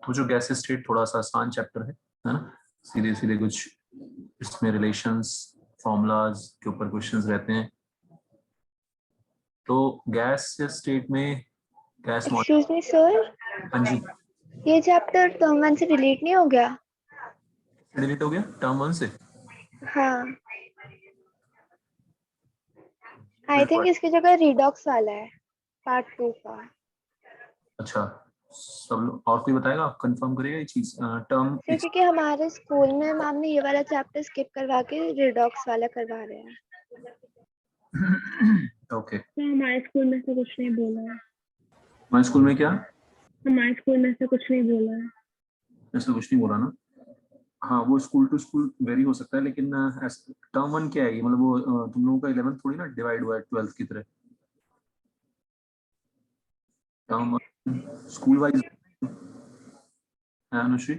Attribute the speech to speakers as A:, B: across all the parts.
A: तो जो gas state थोड़ा सा आसान चैप्टर है ना, सीधे सीधे कुछ इसमें रिलेशंस फॉर्मूलाज के ऊपर क्वेश्चंस रहते हैं। तो गैस स्टेट में गैस
B: एक्सक्यूज मी सर,
A: हाँ जी,
B: ये चैप्टर टर्म 1 से रिलेट नहीं हो गया?
A: डिलीट हो गया टर्म 1 से?
B: हाँ, आई
A: Which
B: थिंक
A: part?
B: इसकी जगह रिडॉक्स वाला है, पार्ट 2 का।
A: अच्छा, सब लोग और कोई बताएगा, कंफर्म करेगा ये चीज टर्म?
B: सर क्योंकि हमारे स्कूल में मैम ने ये वाला चैप्टर स्किप करवा के रिडॉक्स वाला करवा रहे हैं।
A: ओके,
C: तो हमारे स्कूल में से कुछ नहीं बोला है।
A: हमारे स्कूल में क्या?
C: हमारे स्कूल में से कुछ नहीं बोला है।
A: ऐसा कुछ नहीं बोला ना? हाँ, वो स्कूल टू स्कूल वेरी हो सकता है, लेकिन टर्म 1 क्या है ये, मतलब वो तुम लोगों का 11th थोड़ी ना डिवाइड हुआ है 12th की तरह। टर्म स्कूल वाइज है अनुश्री?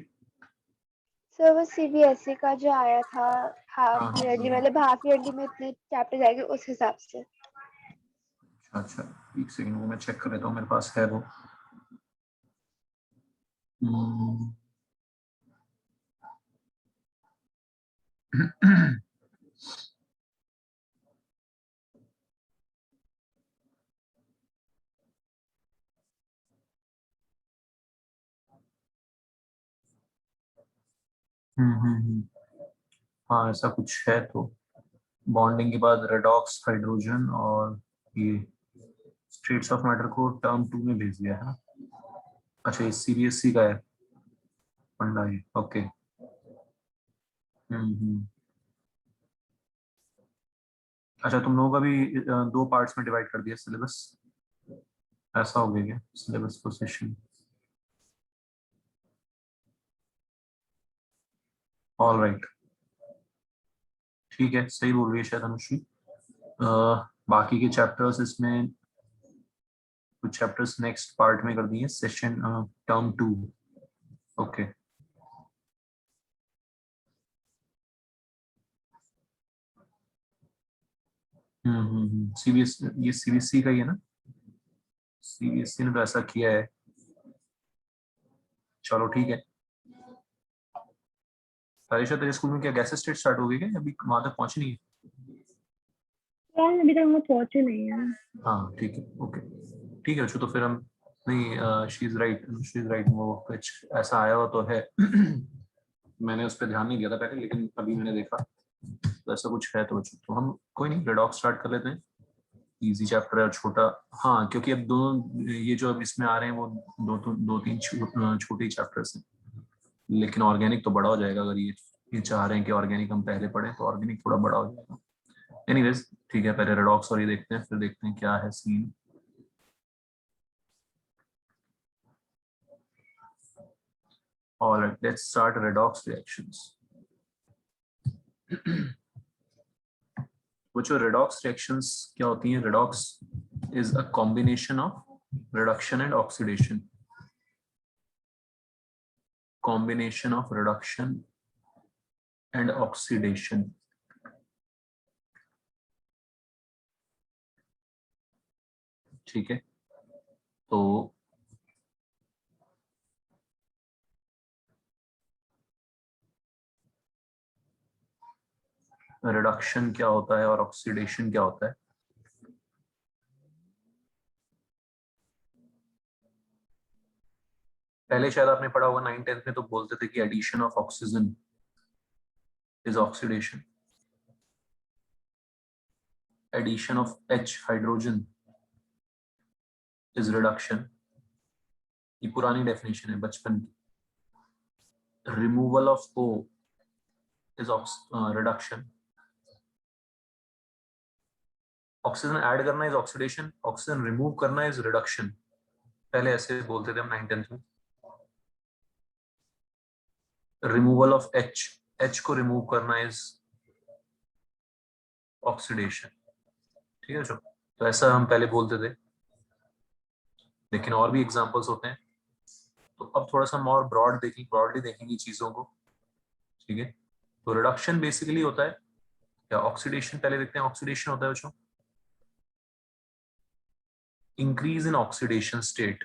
B: सर वो सीबीएसई का जो आया था हाफ
A: हाँ
B: ईयरली, मतलब हाफ ईयरली में इतने चैप्टर आएंगे उस हिसाब से।
A: अच्छा अच्छा, एक सेकंड वो मैं चेक कर लेता हूँ, मेरे पास है वो। हम्म, हाँ ऐसा कुछ है। तो बॉन्डिंग के बाद रेडॉक्स हाइड्रोजन और ये स्टेट्स ऑफ मैटर को टर्म 2 में भेज दिया है ना। अच्छा, ये सीबीएसई का है फंडा ये, ओके। हम्म। अच्छा, तुम लोगों का भी 2 पार्ट्स में डिवाइड कर दिया सिलेबस, ऐसा हो गया क्या सिलेबस को सेशन? ऑल राइट, ठीक है, सही बोल रही है शायद अनुश्री। बाकी के चैप्टर्स इसमें कुछ चैप्टर्स नेक्स्ट पार्ट में कर दिए सेशन टर्म 2, ओके। सीबीएस ये सीबीएसई का ही है ना? सीबीएसई ने तो ऐसा किया है। चलो ठीक है। तारिशा, तेरे स्कूल में क्या गैस स्टेट स्टार्ट हो गई क्या, अभी वहां तक पहुंची नहीं है?
C: यार अभी तक हम लोग पहुंचे नहीं है।
A: हाँ ठीक है, ओके, ठीक है। अच्छा तो फिर हम, नहीं she is right, she is right, वो कुछ ऐसा आया हुआ तो है। मैंने उस पर ध्यान नहीं दिया था पहले, लेकिन अभी मैंने देखा तो ऐसा कुछ है। तो हम कोई नहीं, रेडॉक्स स्टार्ट कर लेते हैं। इजी चैप्टर है और छोटा। हाँ, क्योंकि अब दोनों ये जो अब इसमें आ रहे हैं वो दो तीन छोटे चैप्टर्स हैं, लेकिन ऑर्गेनिक तो बड़ा हो जाएगा। अगर ये चाह रहे हैं कि ऑर्गेनिक हम पहले पढ़ें तो ऑर्गेनिक थोड़ा बड़ा हो जाएगा। एनीवेज ठीक है, पहले रेडॉक्स और ये देखते हैं, फिर देखते हैं क्या है scene. Alright, let's start redox reactions. वो जो redox reactions क्या होती हैं? Redox is a combination of reduction and oxidation. Combination of reduction and oxidation. ठीक है, तो रिडक्शन क्या होता है और ऑक्सीडेशन क्या होता है? पहले शायद आपने पढ़ा होगा 9th-10th में, तो बोलते थे कि addition of oxygen is oxidation, addition of H hydrogen is reduction. ये पुरानी डेफिनेशन है बचपन की। Removal of O is reduction. Oxygen add करना इज ऑक्सीडेशन, ऑक्सीजन रिमूव करना इज रिडक्शन। पहले ऐसे बोलते थे हम 9th-10th में। रिमूवल ऑफ H को रिमूव करना इज ऑक्सीडेशन। ठीक है, तो ऐसा हम पहले बोलते थे, लेकिन और भी एग्जांपल्स होते हैं। तो अब थोड़ा सा हम और ब्रॉडली देखेंगे चीजों को। ठीक है, तो रिडक्शन बेसिकली होता है, या ऑक्सीडेशन पहले देखते हैं। ऑक्सीडेशन होता है बच्चों, increase in oxidation state,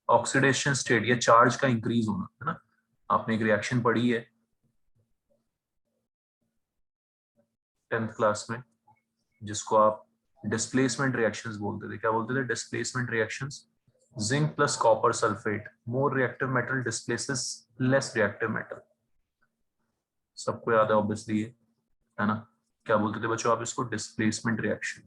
A: oxidation state या चार्ज का इंक्रीज होना, है ना। आपने एक रिएक्शन पढ़ी है 10th क्लास में, जिसको आप डिस्प्लेसमेंट रिएक्शंस बोलते थे। क्या बोलते थे? Displacement reactions. Zinc plus copper sulphate, more reactive metal displaces less reactive metal. सबको याद है ऑब्वियसली ये, है ना। क्या बोलते थे बच्चों आप इसको? Displacement reaction.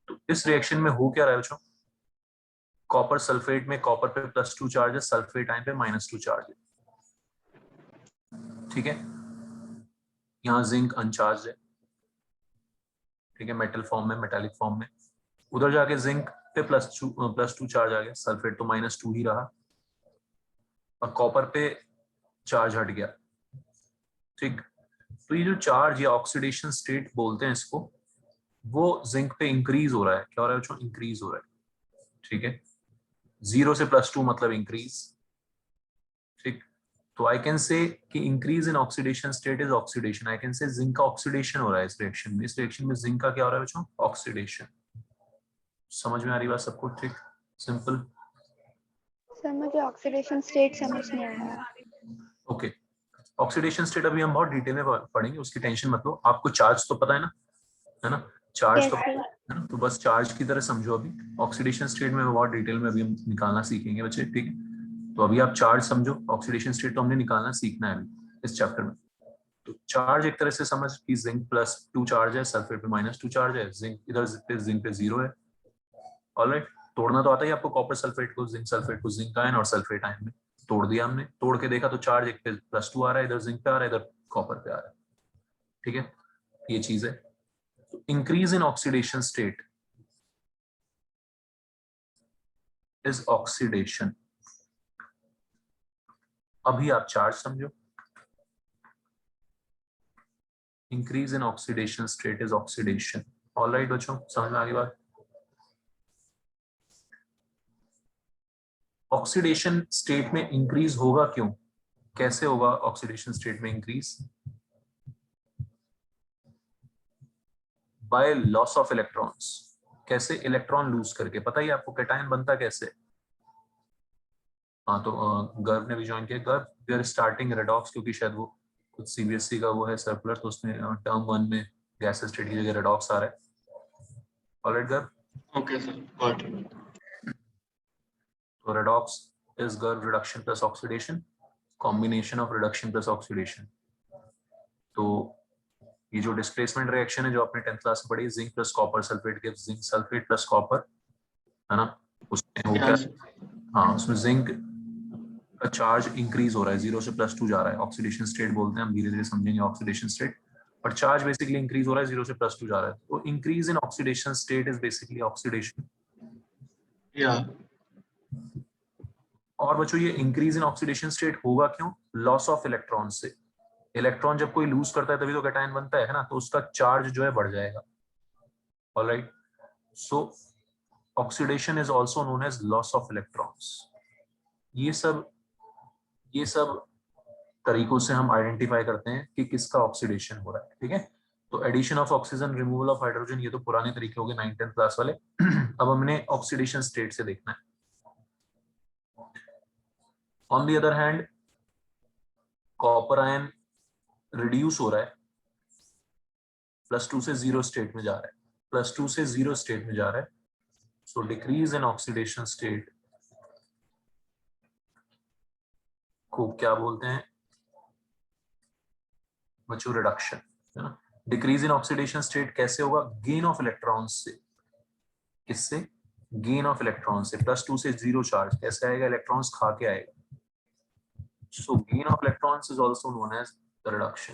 A: तो इस रिएक्शन में हो क्या रहा है बच्चों? कॉपर सल्फेट में कॉपर पे +2 चार्ज है, सल्फेट आयन पे -2 चार्ज है, ठीक है। यहाँ जिंक अनचार्ज है, ठीक है, मेटल फॉर्म में, मेटालिक फॉर्म में। उधर जाके जिंक पे +2 चार्ज आ गया, सल्फेट तो -2 ही रहा, और कॉपर पे चार्ज हट गया, ठीक। तो ये जो चार्ज या ऑक्सीडेशन स्टेट बोलते हैं इसको, वो जिंक पे इंक्रीज हो रहा है। क्या हो रहा है बच्चों? इंक्रीज हो रहा है, ठीक है। 0 से +2 मतलब इंक्रीज, ठीक। तो आई कैन से कि increase in oxidation state is oxidation. I can say zinc का ऑक्सीडेशन हो रहा है इस रिएक्शन में। इस रिएक्शन में जिंक का क्या हो रहा है बच्चों? ऑक्सीडेशन। समझ में आ रही बात सबको? ठीक, सिंपल।
B: सर मुझे ऑक्सीडेशन स्टेट समझ नहीं आया।
A: ओके, ऑक्सीडेशन स्टेट अभी हम बहुत डिटेल में पढ़ेंगे, उसकी टेंशन मत लो। आपको चार्ज तो पता है ना, चार्ज तो
B: कैसे?
A: है ना, तो बस चार्ज की तरह समझो। अभी ऑक्सीडेशन स्टेट में बहुत डिटेल में अभी हम निकालना सीखेंगे बच्चे, ठीक है। तो अभी आप चार्ज समझो, ऑक्सीडेशन स्टेट तो हमने निकालना सीखना है अभी इस चैप्टर में। तो चार्ज एक तरह से समझ कि जिंक +2 चार्ज है, सल्फेट पे -2 चार्ज है, जिंक इधर पे जिंक पे 0 है। ऑलराइट, तोड़ना तो आता ही आपको, कॉपर सल्फेट को जिंक सल्फेट को, जिंक आयन और सल्फेट आयन में तोड़ दिया हमने। तोड़ के देखा तो चार्ज एक पे +2 आ रहा है, इधर जिंक पे आ रहा है, इधर कॉपर पे आ रहा है, ठीक है। ये चीज है। तो increase in oxidation state is oxidation. अभी आप चार्ज समझो, increase in oxidation state is oxidation. Alright बच्चों, समझ में आ गई बात? ऑक्सीडेशन स्टेट में इंक्रीज होगा क्यों? कैसे होगा ऑक्सीडेशन स्टेट में increase? By loss of electrons. कैसे? इलेक्ट्रॉन लूज करके। पता ही आपको कैटायन बनता कैसे? हाँ, तो गर्व ने भी ज्वाइन किया। गर्व, वी आर स्टार्टिंग रेडॉक्स, क्योंकि शायद वो कुछ सीबीएसई का वो है सर्कुलर, तो उसमें टर्म 1 में गैस स्टेट की जगह रेडॉक्स आ रहा है। ऑलराइट गर्व,
D: Okay, sir. Got it.
A: तो रेडॉक्स इज गर्व reduction plus oxidation, combination of reduction plus oxidation. तो ये जो डिस्प्लेसमेंट रिएक्शन है जो आपने 10th क्लास में पढ़ी, zinc plus copper sulphate gives zinc sulphate plus copper, है ना। उसमें वो क्या?
D: Yes.
A: हाँ, उसमें जिंक का चार्ज इंक्रीज हो रहा है, 0 से +2 जा रहा है। ऑक्सीडेशन स्टेट बोलते हैं, हम धीरे धीरे समझेंगे ऑक्सीडेशन स्टेट। और चार्ज बेसिकली इंक्रीज हो रहा है, 0 से +2 जा रहा है। तो increase in oxidation state is basically oxidation.
D: Yeah.
A: और बच्चों ये इंक्रीज इन ऑक्सीडेशन स्टेट होगा क्यों? लॉस ऑफ इलेक्ट्रॉन से। इलेक्ट्रॉन जब कोई लूज करता है तभी तो कैटायन बनता है ना, तो उसका चार्ज जो है बढ़ जाएगा। Alright, so oxidation is also known as loss of electrons. ये सब तरीकों से हम आइडेंटिफाई करते हैं कि किसका ऑक्सीडेशन हो रहा है, ठीक है। तो addition of oxygen, removal of hydrogen, ये तो पुराने तरीके हो गए 9th 10th क्लास वाले। अब हमने ऑक्सीडेशन स्टेट से देखना है। On the other hand, copper ion reduce हो रहा है, +2 से 0 स्टेट में जा रहा है, +2 से 0 स्टेट में जा रहा है। सो डिक्रीज इन ऑक्सीडेशन स्टेट को क्या बोलते हैं बच्चों? रिडक्शन, है ना। डिक्रीज इन ऑक्सीडेशन स्टेट कैसे होगा? गेन ऑफ इलेक्ट्रॉन्स से। किससे? गेन ऑफ इलेक्ट्रॉन से। +2 से 0 चार्ज कैसे आएगा? इलेक्ट्रॉन्स खा के आएगा। So gain of electrons is also known as the reduction.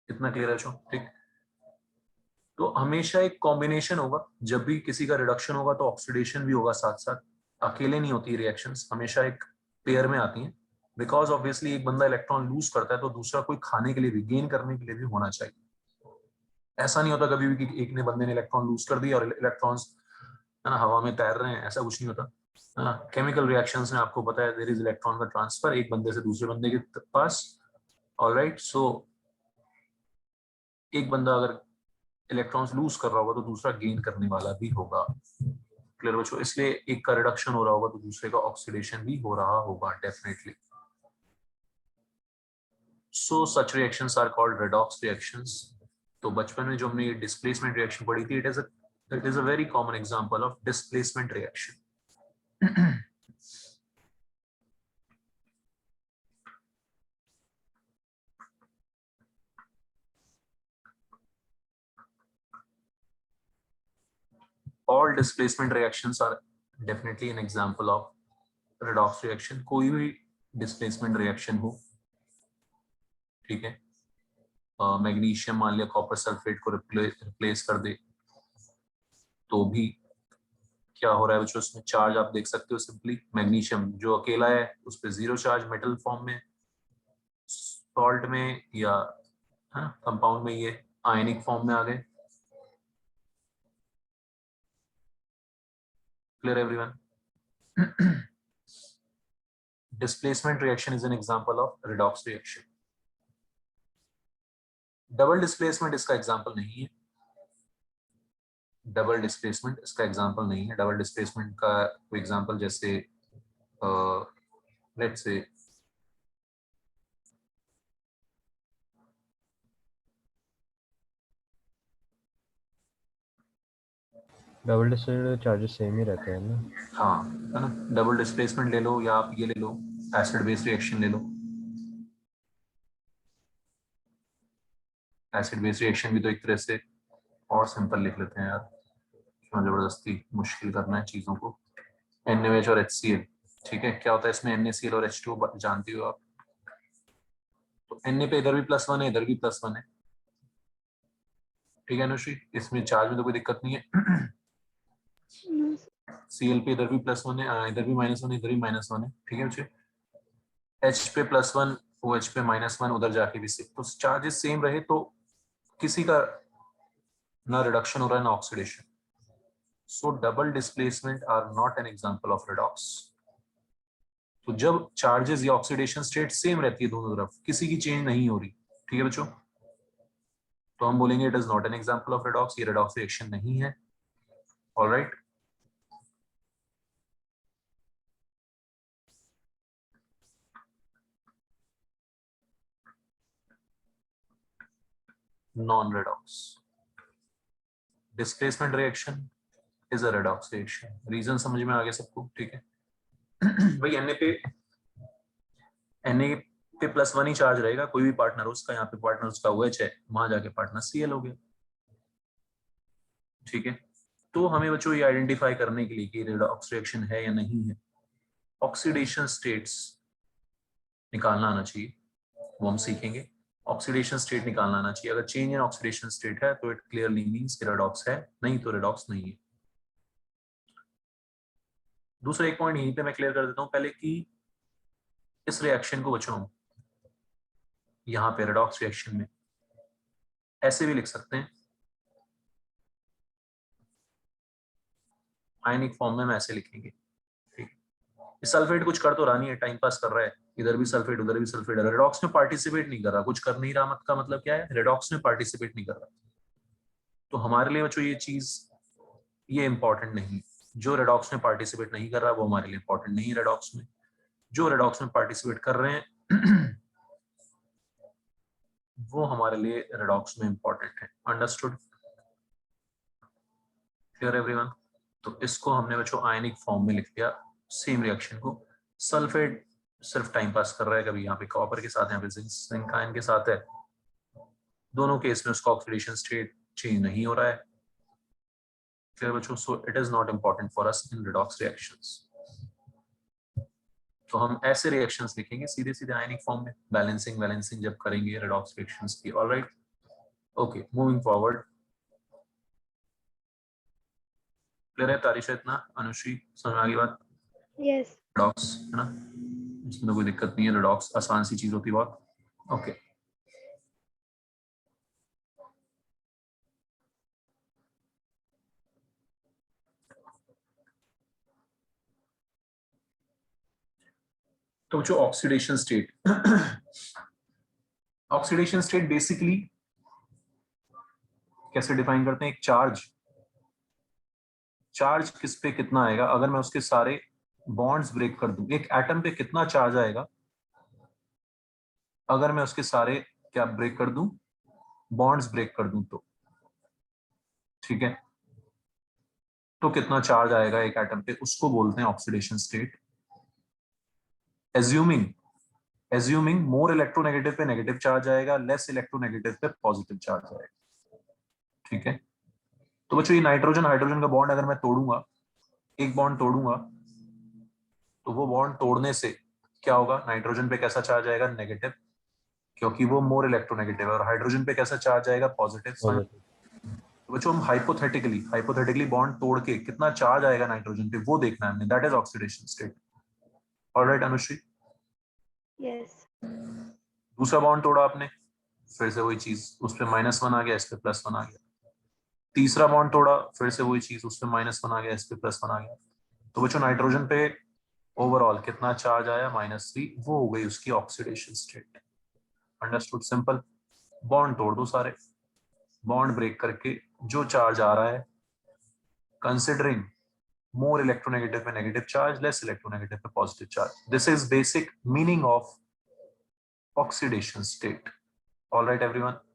A: कितना क्लियर है बच्चों? ठीक। तो हमेशा एक कॉम्बिनेशन होगा, जब भी किसी का रिडक्शन होगा तो ऑक्सीडेशन भी होगा साथ साथ। अकेले नहीं होती रिएक्शंस, हमेशा एक पेयर में आती हैं। बिकॉज ऑब्वियसली एक बंदा इलेक्ट्रॉन लूज करता है तो दूसरा कोई खाने के लिए भी, गेन करने के लिए भी होना चाहिए। ऐसा नहीं होता कभी भी कि एक ने बंदे ने इलेक्ट्रॉन लूज कर दिया और इलेक्ट्रॉन्स, है ना, हवा में तैर रहे हैं, ऐसा कुछ नहीं होता। केमिकल रिएक्शंस में आपको पता है देयर इज इलेक्ट्रॉन का ट्रांसफर एक बंदे से दूसरे बंदे के पास। ऑलराइट, सो एक बंदा अगर इलेक्ट्रॉन्स लूज कर रहा होगा तो दूसरा गेन करने वाला भी होगा। क्लियर बच्चों? इसलिए एक का रिडक्शन हो रहा होगा तो दूसरे का ऑक्सीडेशन भी हो रहा होगा definitely. So such reactions are called redox reactions. तो बचपन में जो हमने डिस्प्लेसमेंट रिएक्शन पढ़ी थी, it is a very common example of displacement reaction. All displacement reactions are definitely an example of redox reaction। कोई भी डिस्प्लेसमेंट रिएक्शन हो, ठीक है, मैग्नीशियम मान लिया कॉपर सल्फेट को रिप्लेस कर दे तो भी क्या हो रहा है बच्चों, उसमें चार्ज आप देख सकते हो। सिंपली मैग्नीशियम जो अकेला है उस पर 0 चार्ज मेटल फॉर्म में, सॉल्ट में या कंपाउंड में ये आयनिक फॉर्म में आ गए। Clear everyone? Displacement reaction is an example of redox reaction. Double displacement इसका एग्जांपल नहीं है। डबल डिस्प्लेसमेंट इसका एग्जांपल नहीं है। डबल डिस्प्लेसमेंट का कोई एग्जांपल जैसे let's say
E: double displacement charges same ही रहते हैं ना?
A: हाँ, है ना। डबल डिस्प्लेसमेंट ले लो या आप ये ले लो, एसिड बेस रिएक्शन ले लो। एसिड बेस रिएक्शन भी तो एक तरह से, और सिंपल लिख लेते हैं यार, क्यों जबरदस्ती मुश्किल करना है चीजों को। NaOH और HCl, ठीक है। क्या होता है इसमें NaCl और H2O जानती हो आप? तो Na पे इधर भी +1 है, इधर भी +1 है, ठीक है अनुश्री, इसमें चार्ज में तो कोई दिक्कत नहीं है। Cl पे इधर भी +1 है, इधर भी -1 है, इधर भी -1 है, ठीक है बच्चे। H पे +1, OH पे -1, उधर जाके भी सेम। तो चार्जेस सेम रहे तो किसी का ना रिडक्शन हो रहा है ना oxidation. So double displacement are not an example of redox. तो जब चार्जेस या ऑक्सीडेशन स्टेट सेम रहती है दोनों तरफ, किसी की चेंज नहीं हो रही, ठीक है बच्चों, तो हम बोलेंगे it is not an example of redox, ये रिडॉक्स रिएक्शन नहीं है। Alright, non redox displacement reaction is a redox reaction. Reason समझ में आ गया सबको? ठीक है भाई, Na पे +1 ही चार्ज रहेगा, कोई भी पार्टनर उसका, यहाँ पे पार्टनर उसका OH है, वहां जाके पार्टनर Cl हो गया, ठीक है। तो हमें बच्चों ये आइडेंटिफाई करने के लिए कि रिडॉक्स रिएक्शन है या नहीं है, ऑक्सीडेशन स्टेट्स निकालना आना चाहिए, वो हम सीखेंगे। ऑक्सीडेशन स्टेट निकालना आना चाहिए। अगर चेंज इन ऑक्सीडेशन स्टेट है तो इट क्लियरली मींस कि रिडॉक्स है, नहीं तो रिडॉक्स नहीं है। दूसरा एक पॉइंट यहीं पे मैं क्लियर कर देता हूं पहले कि इस रिएक्शन को बच्चों यहाँ पे रिडॉक्स रिएक्शन में ऐसे भी लिख सकते हैं, आयनिक फॉर्म में हम ऐसे लिखेंगे, ठीक। सल्फेट कुछ कर तो रहा नहीं है, टाइम पास कर रहा है, इधर भी सल्फेट उधर भी सल्फेट, रिडॉक्स में पार्टिसिपेट नहीं कर रहा, कुछ कर नहीं रहा। मत का मतलब क्या है, रिडॉक्स में पार्टिसिपेट नहीं कर रहा। तो हमारे लिए बच्चों ये चीज, ये इंपॉर्टेंट नहीं। जो रिडॉक्स में पार्टिसिपेट नहीं कर रहा वो हमारे लिए इंपॉर्टेंट नहीं है रिडॉक्स में। जो रिडॉक्स में पार्टिसिपेट कर रहे हैं वो हमारे लिए रिडॉक्स में इंपॉर्टेंट है। अंडरस्टूड? Clear everyone? तो इसको हमने बच्चों आयनिक फॉर्म में लिख दिया सेम रिएक्शन को। सल्फेट सिर्फ टाइम पास कर रहा है, कभी यहाँ पे कॉपर के साथ, यहाँ पे जिंक आयन के साथ है। दोनों केस में उसका ऑक्सीडेशन स्टेट चेंज नहीं हो रहा है। क्लियर बच्चों? So it is not important for us in redox reactions. तो हम ऐसे रिएक्शंस लिखेंगे सीधे सीधे आयनिक फॉर्म में, बैलेंसिंग बैलेंसिंग जब करेंगे रिडॉक्स रिएक्शंस की। Alright, okay, moving forward. Clear है तारिशा? इतना अनुश्री समझ में आ गई बात?
B: यस।
A: रिडॉक्स है ना, इसमें तो कोई दिक्कत नहीं है, रिडॉक्स आसान सी चीज होती है बहुत। ओके, तो जो oxidation state, oxidation state basically कैसे डिफाइन करते हैं? एक चार्ज किस पे कितना आएगा अगर मैं उसके सारे बॉन्ड्स ब्रेक कर दूं, एक एटम पे कितना चार्ज आएगा अगर मैं उसके सारे क्या ब्रेक कर दूं, बॉन्ड्स ब्रेक कर दूं तो, ठीक है, तो कितना चार्ज आएगा एक एटम पे, उसको बोलते हैं oxidation state. Assuming more electronegative पे नेगेटिव चार्ज आएगा, लेस इलेक्ट्रोनेगेटिव पे पॉजिटिव चार्ज आएगा, ठीक है। तो बच्चों ये नाइट्रोजन हाइड्रोजन का बॉन्ड अगर मैं तोड़ूंगा, एक बॉन्ड तोड़ूंगा, तो वो बॉन्ड तोड़ने से क्या होगा, नाइट्रोजन पे कैसा चार्ज आएगा, नेगेटिव, क्योंकि वो मोर इलेक्ट्रोनेगेटिव है, और हाइड्रोजन पे कैसा चार्ज आएगा, पॉजिटिव।
E: पॉजिटिव।
A: तो बच्चों हम हाइपोथेटिकली बॉन्ड तोड़ के कितना चार्ज आएगा नाइट्रोजन पे वो देखना है हमें, that is oxidation state. Alright Anushri.
B: Yes.
A: दूसरा बॉन्ड तोड़ा आपने, फिर से वही चीज, उस पे -1 आ गया, इस पे +1 आ गया। तीसरा बॉन्ड तोड़ा, फिर से वही चीज, उस पे -1 आ गया, इस पे +1 आ गया। तो बच्चों नाइट्रोजन पे ओवरऑल कितना चार्ज आया, -3, वो हो गई उसकी oxidation state. Understood, simple. Bond तोड़ दो सारे, बॉन्ड ब्रेक करके जो चार्ज आ रहा है, कंसिडरिंग more electronegative पे negative charge, less electronegative पे positive charge. This is basic meaning of oxidation state. All right, everyone.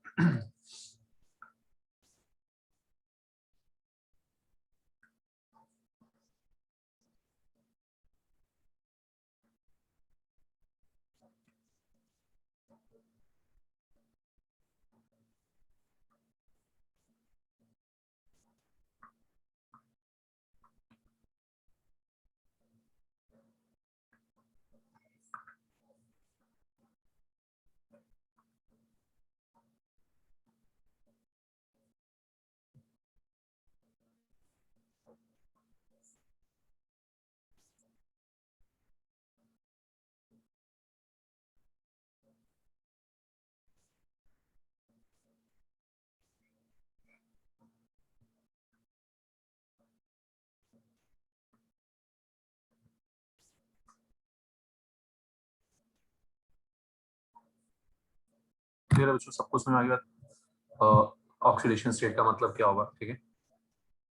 A: Clear है बच्चों, सबको समझ आ गया ऑक्सीडेशन स्टेट का मतलब क्या होगा, ठीक है।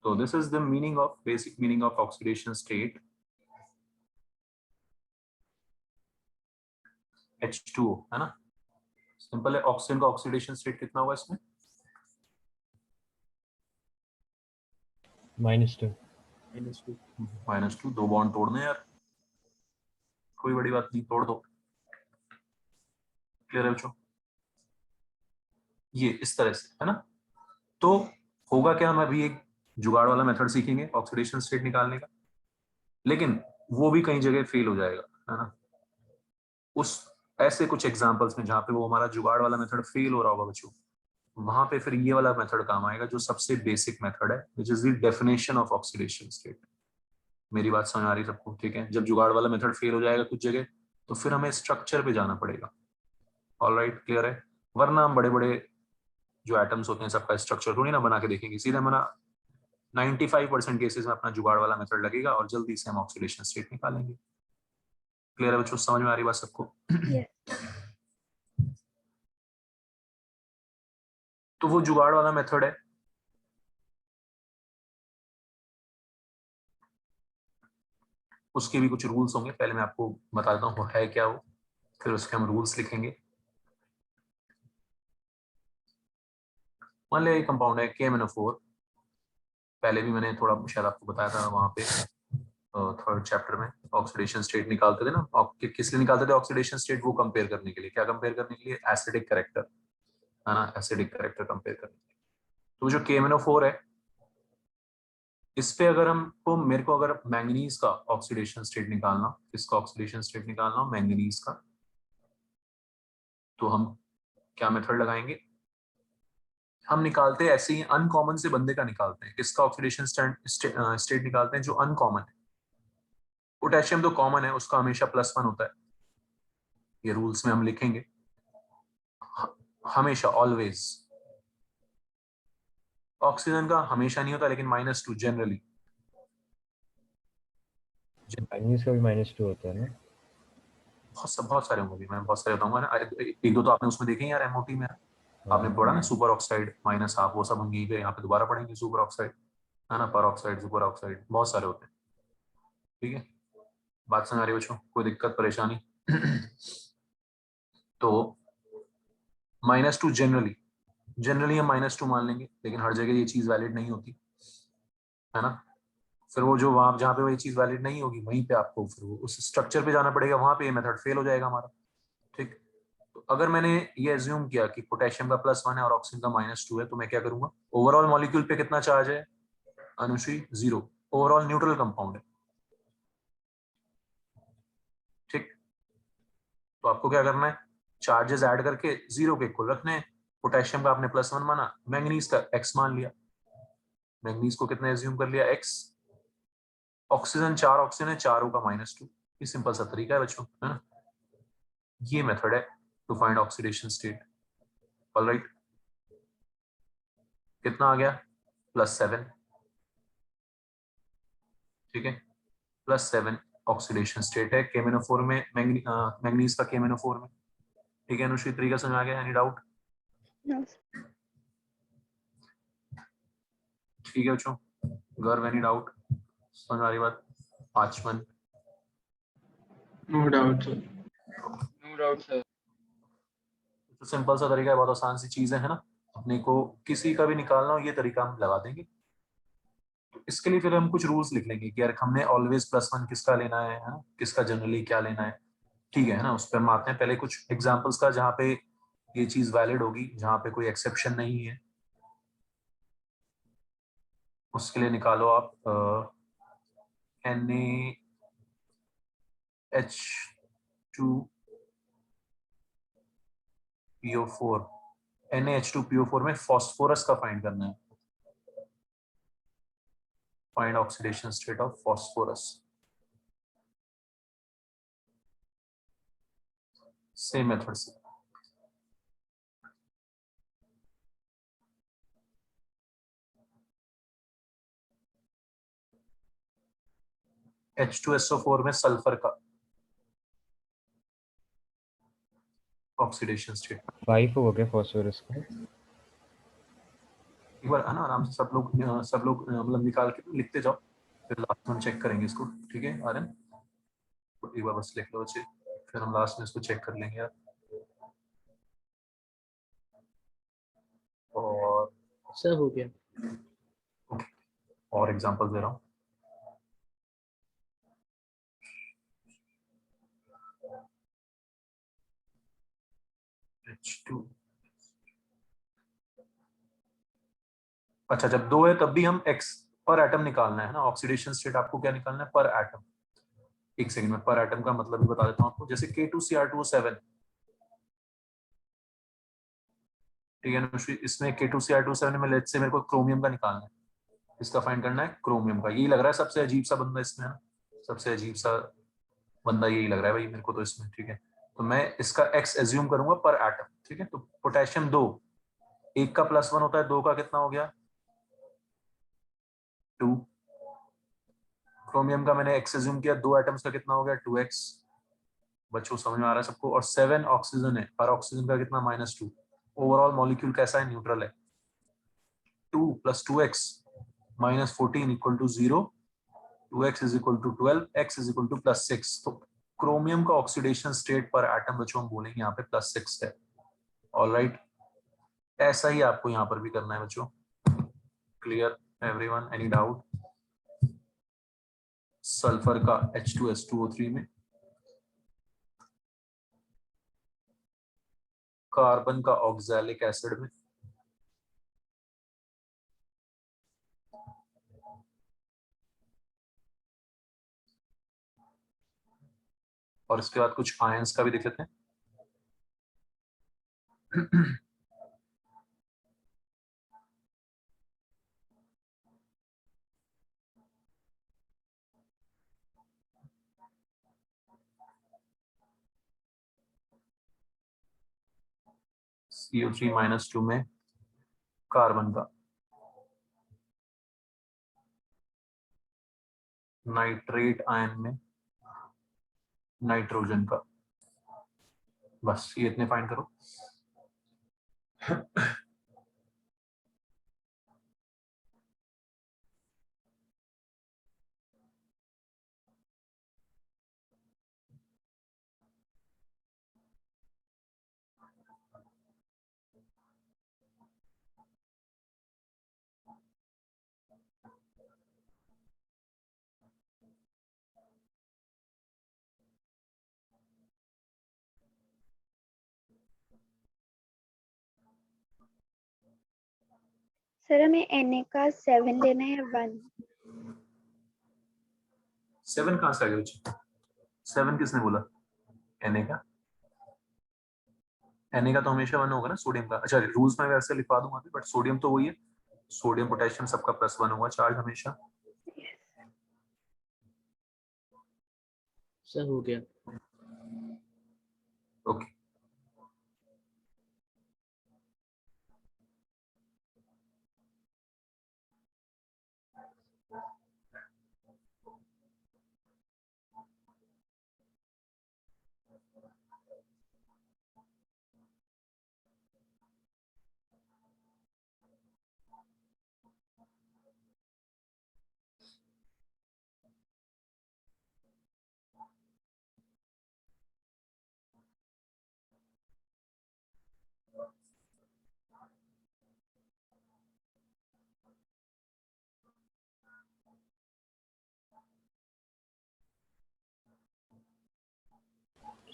A: तो this is the meaning of, basic meaning of oxidation state. H2O है ना, सिंपल है। ऑक्सीजन का ऑक्सीडेशन स्टेट कितना होगा इसमें,
E: -2।
A: -2। दो बॉन्ड तोड़ने यार, कोई बड़ी बात नहीं, तोड़ दो। क्लियर है बच्चों, ये इस तरह से है ना। तो होगा क्या, हम अभी एक जुगाड़ वाला मेथड सीखेंगे ऑक्सीडेशन स्टेट निकालने का, लेकिन वो भी कई जगह फेल हो जाएगा, है ना। उस ऐसे कुछ एग्जांपल्स में जहां पे वो हमारा जुगाड़ वाला मेथड फेल हो रहा होगा बच्चों, वहां पे फिर ये वाला मेथड काम आएगा जो सबसे बेसिक मेथड है, which is the definition of oxidation state. मेरी बात समझ आ रही सबको, ठीक है। जब जुगाड़ वाला मेथड फेल हो जाएगा कुछ जगह, तो फिर हमें स्ट्रक्चर पे जाना पड़ेगा। ऑलराइट, क्लियर है। वरना हम बड़े बड़े जो एटम्स होते हैं सबका स्ट्रक्चर थोड़ी ना बना के देखेंगे, सीधे हमारा 95% केसेस में अपना जुगाड़ वाला मेथड लगेगा और जल्दी से हम ऑक्सीडेशन स्टेट निकालेंगे। क्लियर है बच्चों, समझ में आ रही बात सबको?
B: यस।
A: तो वो जुगाड़ वाला मेथड है, उसके भी कुछ रूल्स होंगे, पहले मैं आपको बताता हूँ वो है क्या वो, फिर उसके हम रूल्स लिखेंगे। मान लिया कंपाउंड है KMnO4, पहले भी मैंने थोड़ा शायद आपको बताया था वहां पे, थर्ड चैप्टर में ऑक्सीडेशन स्टेट निकालते थे ना, किस लिए निकालते थे ऑक्सीडेशन स्टेट, वो कंपेयर करने के लिए, क्या कंपेयर करने के लिए, एसिडिक कैरेक्टर, है ना, एसिडिक कैरेक्टर कंपेयर करने के लिए। तो जो KMnO4 है, इस पे अगर हमको, मेरे को अगर मैंगनीज का ऑक्सीडेशन स्टेट निकालना, किसका ऑक्सीडेशन स्टेट निकालना, मैंगनीज का, तो हम क्या मेथड लगाएंगे, हम निकालते हैं ऐसे ही अनकॉमन से बंदे का निकालते हैं, किसका ऑक्सीडेशन स्टेट निकालते हैं, जो अनकॉमन है। पोटेशियम तो कॉमन है, उसका हमेशा +1 होता है, ये रूल्स में हम लिखेंगे हमेशा, ऑलवेज। ऑक्सीजन का हमेशा नहीं होता, लेकिन -2 जनरली।
E: मैंगनीज का भी -2 होता है ना।
A: बहुत सारे होंगे, मैं बहुत सारे बताऊंगा ना। एक दो तो आपने उसमें देखे ही यार, एमओटी में आपने पढ़ा ना, सुपर ऑक्साइड माइनस हाफ, वो सब हम यहीं पे यहाँ पे दोबारा पढ़ेंगे। सुपर ऑक्साइड है ना, पर ऑक्साइड, सुपर ऑक्साइड, बहुत सारे होते हैं। ठीक है, बात समझ आ रही है बच्चों? कोई दिक्कत परेशानी? तो -2 जनरली हम -2 मान लेंगे, लेकिन हर जगह ये चीज वैलिड नहीं होती है ना। फिर वो जो वहां जहाँ पे वो ये चीज वैलिड नहीं होगी, वहीं पे आपको फिर वो उस स्ट्रक्चर पे जाना पड़ेगा, वहां पे ये मेथड फेल हो जाएगा हमारा। ठीक, तो अगर मैंने ये एज्यूम किया कि पोटेशियम का +1 है और ऑक्सीजन का -2 है, तो मैं क्या करूंगा, ओवरऑल मॉलिक्यूल पे कितना चार्ज है अनुश्री? 0। ओवरऑल न्यूट्रल कंपाउंड है। ठीक, तो आपको क्या करना है, चार्जेस ऐड करके 0 के इक्वल रखने हैं। पोटेशियम का आपने +1 माना, मैंगनीज का x मान लिया, मैंगनीज को कितना एज्यूम कर लिया, x। ऑक्सीजन 4 ऑक्सीजन है, 4 का -2। ये सिंपल सा तरीका है बच्चों, है ना। ये मेथड है to find oxidation state. Alright, कितना आ गया, +7। ठीक है, +7 ऑक्सीडेशन स्टेट है केमिनोफोर में, मैंगनीज का केमिनोफोर में। ठीक है अनुश्री, तरीका समझ आ गया? Any doubt?
B: No.
A: ठीक है बच्चों, गर्व एनी डाउट? समझ आ रही बात? आचमन?
D: No doubt, sir. No doubt, sir.
A: तो सिंपल सा तरीका है, बहुत आसान सी चीज है ना। अपने को किसी का भी निकालना हो, ये तरीका हम लगा देंगे। तो इसके लिए फिर हम कुछ रूल्स लिख लेंगे कि यार हमने ऑलवेज +1 किसका लेना है ना, किसका जनरली क्या लेना है। ठीक है ना, उस पर हम आते हैं पहले कुछ एग्जांपल्स का, जहाँ पे ये चीज वैलिड होगी, जहाँ पे कोई एक्सेप्शन नहीं है। उसके लिए निकालो आप NaH2PO4। NaH2PO4 में फॉस्फोरस का फाइंड करना है। Find oxidation state of phosphorus. Same method से H2SO4 में सल्फर का ऑक्सीडेशन स्टेट।
E: 5 हो गया फॉस्फोरस का।
A: एक बार है ना, आराम से सब लोग मतलब निकाल के लिखते जाओ, फिर लास्ट में चेक करेंगे इसको। ठीक है आर्यन, तो एक बार बस लिख लो अच्छे, फिर हम लास्ट में इसको चेक कर लेंगे यार। और
F: सर हो गया।
A: और एग्जांपल दे रहा हूँ। H2, अच्छा जब 2 है तब भी हम x पर एटम निकालना है ना। ऑक्सीडेशन स्टेट आपको क्या निकालना है, पर एटम। एक सेकंड में पर एटम का मतलब भी बता देता हूँ आपको। जैसे K2Cr2O7, ठीक है ना, इसमें K2Cr2O7 में लेट्स से मेरे को क्रोमियम का निकालना है। इसका फाइंड करना है क्रोमियम का। यही लग रहा है सबसे अजीब सा बंदा इसमें, है ना, सबसे अजीब सा बंदा यही लग रहा है भाई मेरे को तो इसमें। ठीक है, तो मैं इसका x एज्यूम करूंगा पर एटम। ठीक है, तो पोटेशियम 2, एक का +1 होता है, 2 का कितना हो गया, 2। क्रोमियम का मैंने x एज्यूम किया, 2 एटम्स का कितना हो गया, 2x। बच्चों समझ में आ रहा है सबको? और 7 ऑक्सीजन है, पर ऑक्सीजन का कितना, -2। ओवरऑल मॉलिक्यूल कैसा है, न्यूट्रल है। 2 + 2x -14 = 0। 2x = 12, x = +6। तो क्रोमियम का ऑक्सीडेशन स्टेट पर एटम बच्चों हम बोलेंगे यहाँ पे +6 है। ऑलराइट, ऐसा ही आपको यहाँ पर भी करना है बच्चों। Clear everyone, any doubt? Sulphur का H2S2O3 में, कार्बन का ऑक्सैलिक एसिड में, और इसके बाद कुछ आयंस का भी देख लेते हैं। CO3-2 में कार्बन का, नाइट्रेट आयन में नाइट्रोजन का, बस ये इतने फाइंड करो।
B: सर हमें Na का 7 लेना है 1।
A: 7 कहाँ से आ गया बच्चे? 7 किसने बोला? Na का? Na का तो हमेशा 1 होगा ना सोडियम का। अच्छा रूल्स में वैसे लिखवा दूंगा बट सोडियम तो वही है, सोडियम पोटेशियम सबका +1 होगा चार्ज हमेशा।
D: सर हो गया।
A: Okay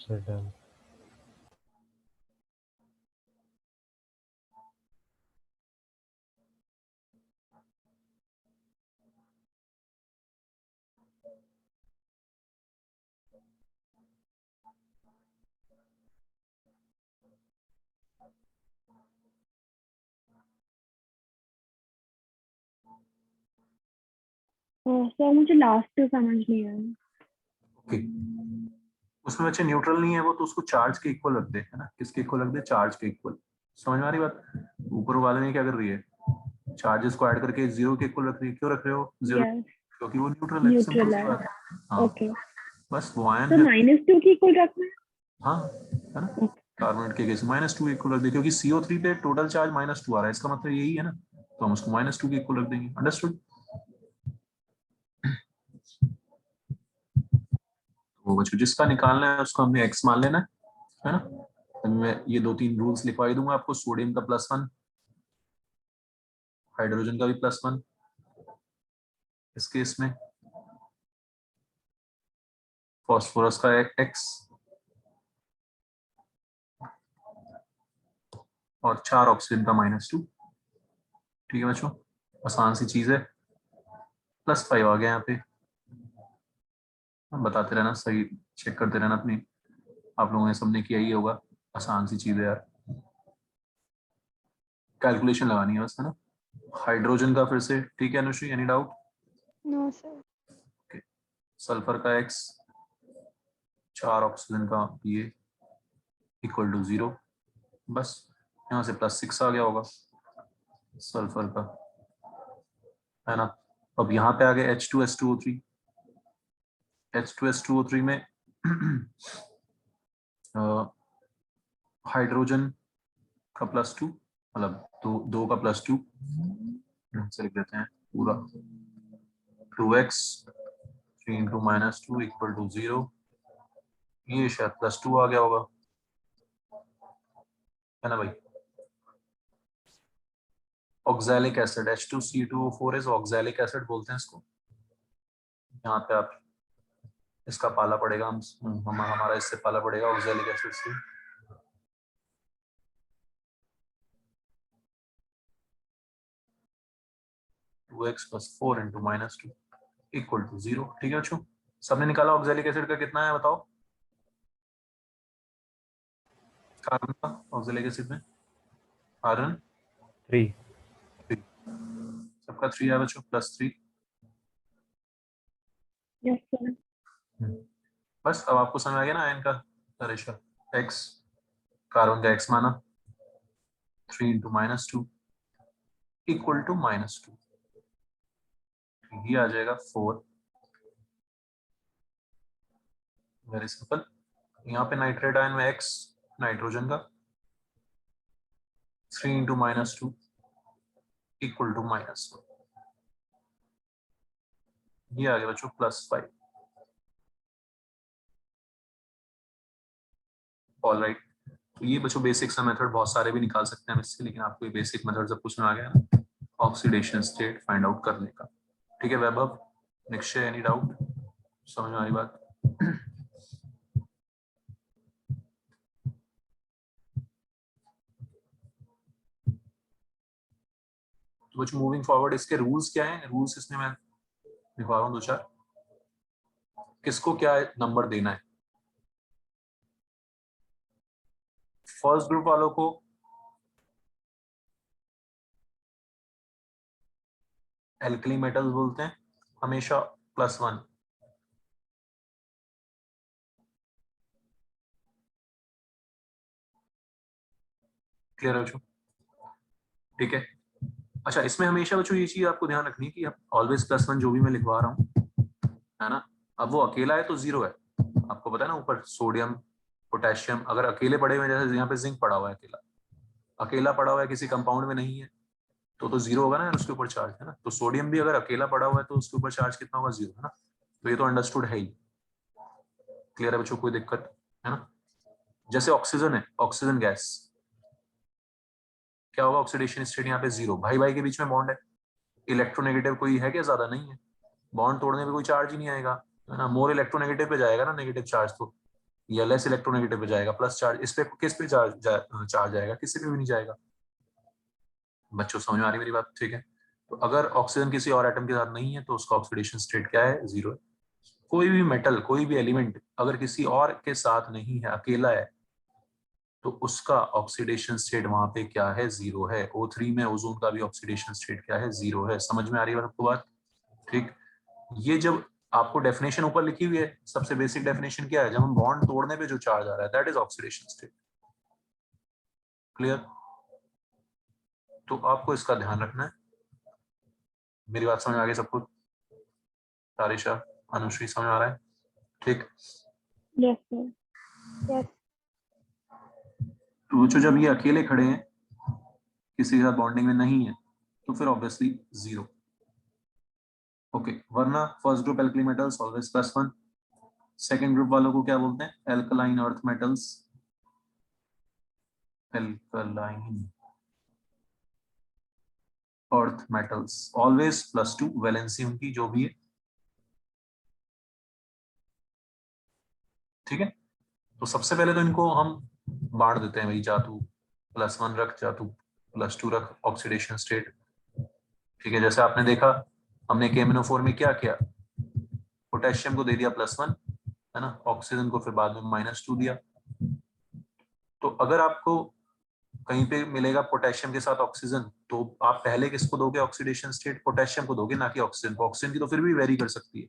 E: sir done.
C: सर मुझे लास्ट टू समझ नहीं आया।
A: ओके उसमें बच्चे न्यूट्रल नहीं है वो, तो उसको चार्ज के इक्वल रख दे, है ना? किसके इक्वल रख दे? चार्ज के इक्वल। समझ में आ रही बात? ऊपर वाले ने क्या कर रही है, चार्जेस को ऐड करके 0 के इक्वल रख रही है। क्यों रख रहे हो 0?
C: यस
A: क्योंकि वो न्यूट्रल है, सिंपल
C: न्यूट्रल
A: सी
C: है।
A: बात है। हाँ
C: ओके
A: बस वो आयन
C: तो
A: है।
C: -2 की इक्वल रखना है।
A: हाँ है ना, कार्बोनेट के केस -2 इक्वल रख दे, क्योंकि CO3 पे टोटल चार्ज -2 आ रहा है, इसका मतलब यही है ना, तो हम उसको -2 के इक्वल रख देंगे। अंडरस्टूड? तो बच्चों जिसका निकालना है उसको हमने x मान लेना है ना। तो मैं ये 2-3 रूल्स लिखवा ही दूंगा आपको। सोडियम का +1, हाइड्रोजन का भी +1 इस केस में, फास्फोरस का x और 4 ऑक्सीजन का -2। ठीक है बच्चों, आसान सी चीज है। +5 आ गया यहाँ पे, हम बताते रहना, सही चेक करते रहना अपनी, आप लोगों ने सबने किया ही होगा। आसान सी चीज है यार, कैलकुलेशन लगानी है बस, है ना। हाइड्रोजन का फिर से, ठीक है Anushri, any doubt?
B: No sir.
A: Sulphur का x, 4 ऑक्सीजन का ये इक्वल टू 0। बस यहाँ से +6 आ गया होगा सल्फर का, है ना। अब यहाँ पे आ गए H2S2O3। H2S2O3 में हाइड्रोजन का +2, मतलब दो का +2 से लिख देते हैं पूरा, 2x 3 × -2 इक्वल टू 0। ये शायद +2 आ गया होगा, है ना भाई। Oxalic acid H2C2O4 is oxalic acid बोलते हैं इसको। यहाँ पे आप इसका पाला पड़ेगा, हमारा इससे पाला पड़ेगा ऑक्सैलिक एसिड से। Two X + 4 × -2 equal to 0। ठीक है बच्चों, सबने निकाला ऑक्सैलिक एसिड का कितना है बताओ? कार्बन का ऑक्सैलिक एसिड में आयरन
E: 3।
A: सबका 3 है बच्चों, +3।
C: Yes sir.
A: बस अब आपको समझ आ गया ना आयन का रेशो। x, कार्बन का x माना, 3 × -2 इक्वल टू -2, ये आ जाएगा 4। Very simple. यहाँ पे नाइट्रेट आयन में x नाइट्रोजन का 3 इंटू -2 इक्वल टू -1। ये आ गया बच्चों +5। ऑल राइट, तो ये बच्चों बेसिक सा मेथड, बहुत सारे भी निकाल सकते हैं हम इससे, लेकिन आपको ये बेसिक मेथड सब कुछ में आ गया ना ऑक्सीडेशन स्टेट फाइंड आउट करने का। ठीक है वैभव, निश्चय, एनी डाउट? समझ में आ रही बात? तो बच्चों मूविंग फॉरवर्ड इसके रूल्स क्या हैं? रूल्स इसमें मैं दिखा रहा हूँ दो चार। किसको क्या नंबर देना है? फर्स्ट ग्रुप वालों को एल्कली मेटल्स बोलते हैं हमेशा +1। क्लियर है बच्चों? ठीक है। अच्छा, इसमें हमेशा बच्चों ये चीज आपको ध्यान रखनी है कि ऑलवेज +1 जो भी मैं लिखवा रहा हूँ, है ना, अब वो अकेला है तो 0 है। आपको पता है ना, ऊपर सोडियम पोटेशियम अगर अकेले पड़े हुए, जैसे यहाँ पे जिंक पड़ा हुआ है, अकेला अकेला पड़ा हुआ है, किसी कंपाउंड में नहीं है, तो 0 होगा ना, उसके ऊपर चार्ज, है ना। तो सोडियम भी अगर अकेला पड़ा हुआ है तो उसके ऊपर चार्ज कितना होगा? 0, है ना। तो ये तो अंडरस्टूड है ही। क्लियर है बच्चों? कोई दिक्कत है ना? जैसे ऑक्सीजन है, ऑक्सीजन गैस, क्या होगा? ऑक्सीडेशन स्टेट यहाँ पे 0। भाई भाई के बीच में बॉन्ड है, इलेक्ट्रोनेगेटिव कोई है क्या? ज्यादा नहीं है, बॉन्ड तोड़ने पे कोई चार्ज ही नहीं आएगा, है ना। मोर इलेक्ट्रोनेगेटिव पे जाएगा ना नेगेटिव चार्ज, तो या लेस इलेक्ट्रोनेगेटिव पे जाएगा प्लस चार्ज। इस पे किस पे चार्ज आएगा? किसी पे भी नहीं जाएगा। बच्चों समझ में आ रही मेरी बात? ठीक है। तो अगर ऑक्सीजन किसी और एटम के साथ नहीं है तो उसका ऑक्सीडेशन स्टेट क्या है? 0 है। कोई भी मेटल, कोई भी एलिमेंट अगर किसी और के साथ नहीं है, अकेला है, तो उसका ऑक्सीडेशन स्टेट वहां पे क्या है? 0 है। O3 में ओजोन का भी ऑक्सीडेशन स्टेट क्या है? 0 है। समझ में आ रही है आपको बात? ठीक। ये जब आपको डेफिनेशन ऊपर लिखी हुई है, सबसे बेसिक डेफिनेशन क्या है? जब हम बॉन्ड तोड़ने पे जो चार्ज आ रहा है, that is oxidation state. Clear? तो आपको इसका ध्यान रखना है। मेरी बात समझ में आ गई सबको? तारिशा, अनुश्री, समझ में आ रहा है? ठीक।
C: Yes sir.
B: यस।
A: तो बच्चों जब ये अकेले खड़े हैं, किसी के साथ बॉन्डिंग में नहीं है, तो फिर ऑब्वियसली 0। ओके, वरना first group alkali metals always +1। Second group वालों को क्या बोलते हैं? Alkaline earth metals. Alkaline earth metals always +2, valency उनकी जो भी है। ठीक है। तो सबसे पहले तो इनको हम बांट देते हैं भाई, जा तू +1 रख, जा तू +2 रख, ऑक्सीडेशन स्टेट। ठीक है। जैसे आपने देखा, हमने KMnO4 में क्या किया? पोटेशियम को दे दिया +1, है ना, ऑक्सीजन को फिर बाद में -2 दिया। तो अगर आपको कहीं पे मिलेगा पोटेशियम के साथ ऑक्सीजन, तो आप पहले किसको दोगे ऑक्सीडेशन स्टेट? पोटेशियम को दोगे, ना कि ऑक्सीजन को। ऑक्सीजन की तो फिर भी वेरी कर सकती है,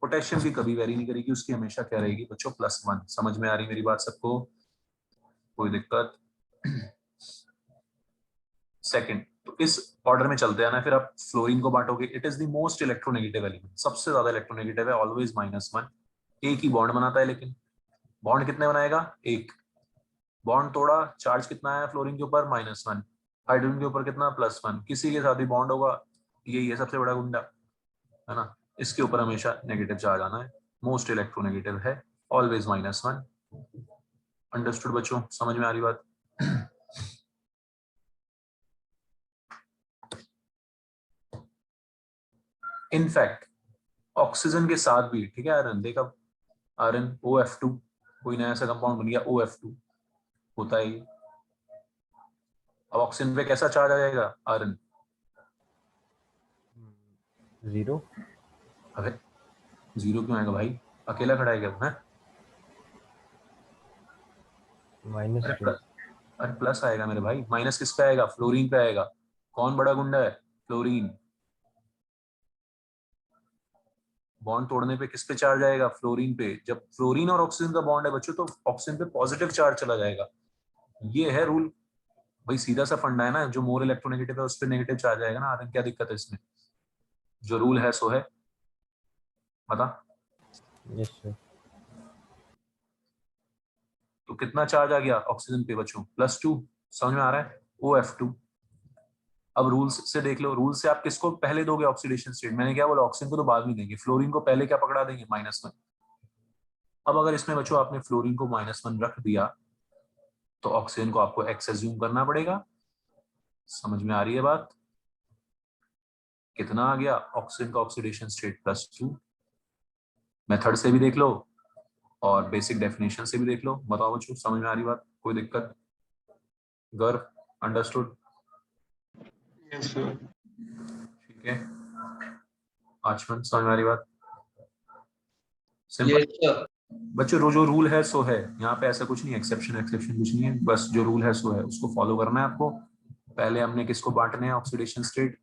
A: पोटेशियम की कभी वेरी नहीं करेगी, उसकी हमेशा क्या रहेगी बच्चों? +1। समझ में आ रही मेरी बात सबको? कोई दिक्कत? सेकंड, तो इस ऑर्डर में चलते हैं ना। फिर आप फ्लोरीन को बांटोगे, it is the most electronegative element, सबसे ज्यादा इलेक्ट्रोनेगेटिव है, ऑलवेज -1। एक ही बॉन्ड बनाता है, लेकिन बॉन्ड कितने बनाएगा? एक। बॉन्ड तोड़ा, चार्ज कितना है फ्लोरीन के ऊपर? -1। हाइड्रोजन के ऊपर कितना? +1। किसी के साथ भी बॉन्ड होगा, यही है सबसे बड़ा गुंडा, है ना, इसके ऊपर हमेशा नेगेटिव चार्ज आना है, मोस्ट इलेक्ट्रोनेगेटिव है, ऑलवेज -1। अंडरस्टूड बच्चों? समझ में आ रही बात? इनफैक्ट ऑक्सीजन के साथ भी, ठीक है, आयरन देखा, आयरन OF2, कोई नया सा कंपाउंड बन गया OF2, होता है ये। अब ऑक्सीजन पे कैसा चार्ज आ जाएगा? आयरन।
E: 0।
A: अबे 0 क्यों आएगा भाई? अकेला खड़ा है क्या? है? अरे
E: -2।
A: प्लस, अरे प्लस आएगा मेरे भाई। माइनस किस पे आएगा? फ्लोरीन पे आएगा। कौन बड़ा गुंडा है? फ्लोरीन। बॉन्ड तोड़ने पे किस पे चार्ज आएगा? फ्लोरीन पे। जब फ्लोरीन और ऑक्सीजन का बॉन्ड है बच्चों, तो ऑक्सीजन पे पॉजिटिव चार्ज चला जाएगा। ये है रूल भाई, सीधा सा फंडा है ना। जो मोर इलेक्ट्रोनेगेटिव है उस पर नेगेटिव चार्ज आएगा ना। आरन क्या दिक्कत है इसमें? जो रूल है सो है। बता।
E: Yes sir.
A: तो तो कितना चार्ज आ गया ऑक्सीजन पे बच्चों, +2। समझ में आ रहा है, OF2। अब रूल्स से देख लो, रूल से आप किसको पहले दोगे ऑक्सीडेशन स्टेट, मैंने क्या बोला ऑक्सीजन को तो बाद में देंगे, फ्लोरीन को पहले क्या पकड़ा देंगे, -1। अब अगर इसमें बच्चों आपने फ्लोरीन को -1 रख दिया तो ऑक्सीजन को आपको X एज्यूम करना पड़ेगा। समझ में आ रही है बात, कितना आ गया ऑक्सीजन का ऑक्सीडेशन स्टेट, +2। मेथड से भी देख लो और बेसिक डेफिनेशन से भी देख लो। बताओ बच्चों समझ में आ रही बात, कोई दिक्कत, गर्व, अंडरस्टूड?
D: Yes, sir.
A: ठीक है, आचमन समझ में आ रही बात, सिंपल।
D: Yes, sir.
A: बच्चों जो रूल है सो है, यहाँ पे ऐसा कुछ नहीं, एक्सेप्शन एक्सेप्शन कुछ नहीं है, बस जो रूल है सो है, उसको फॉलो करना है आपको। पहले हमने किसको बांटने हैं oxidation state,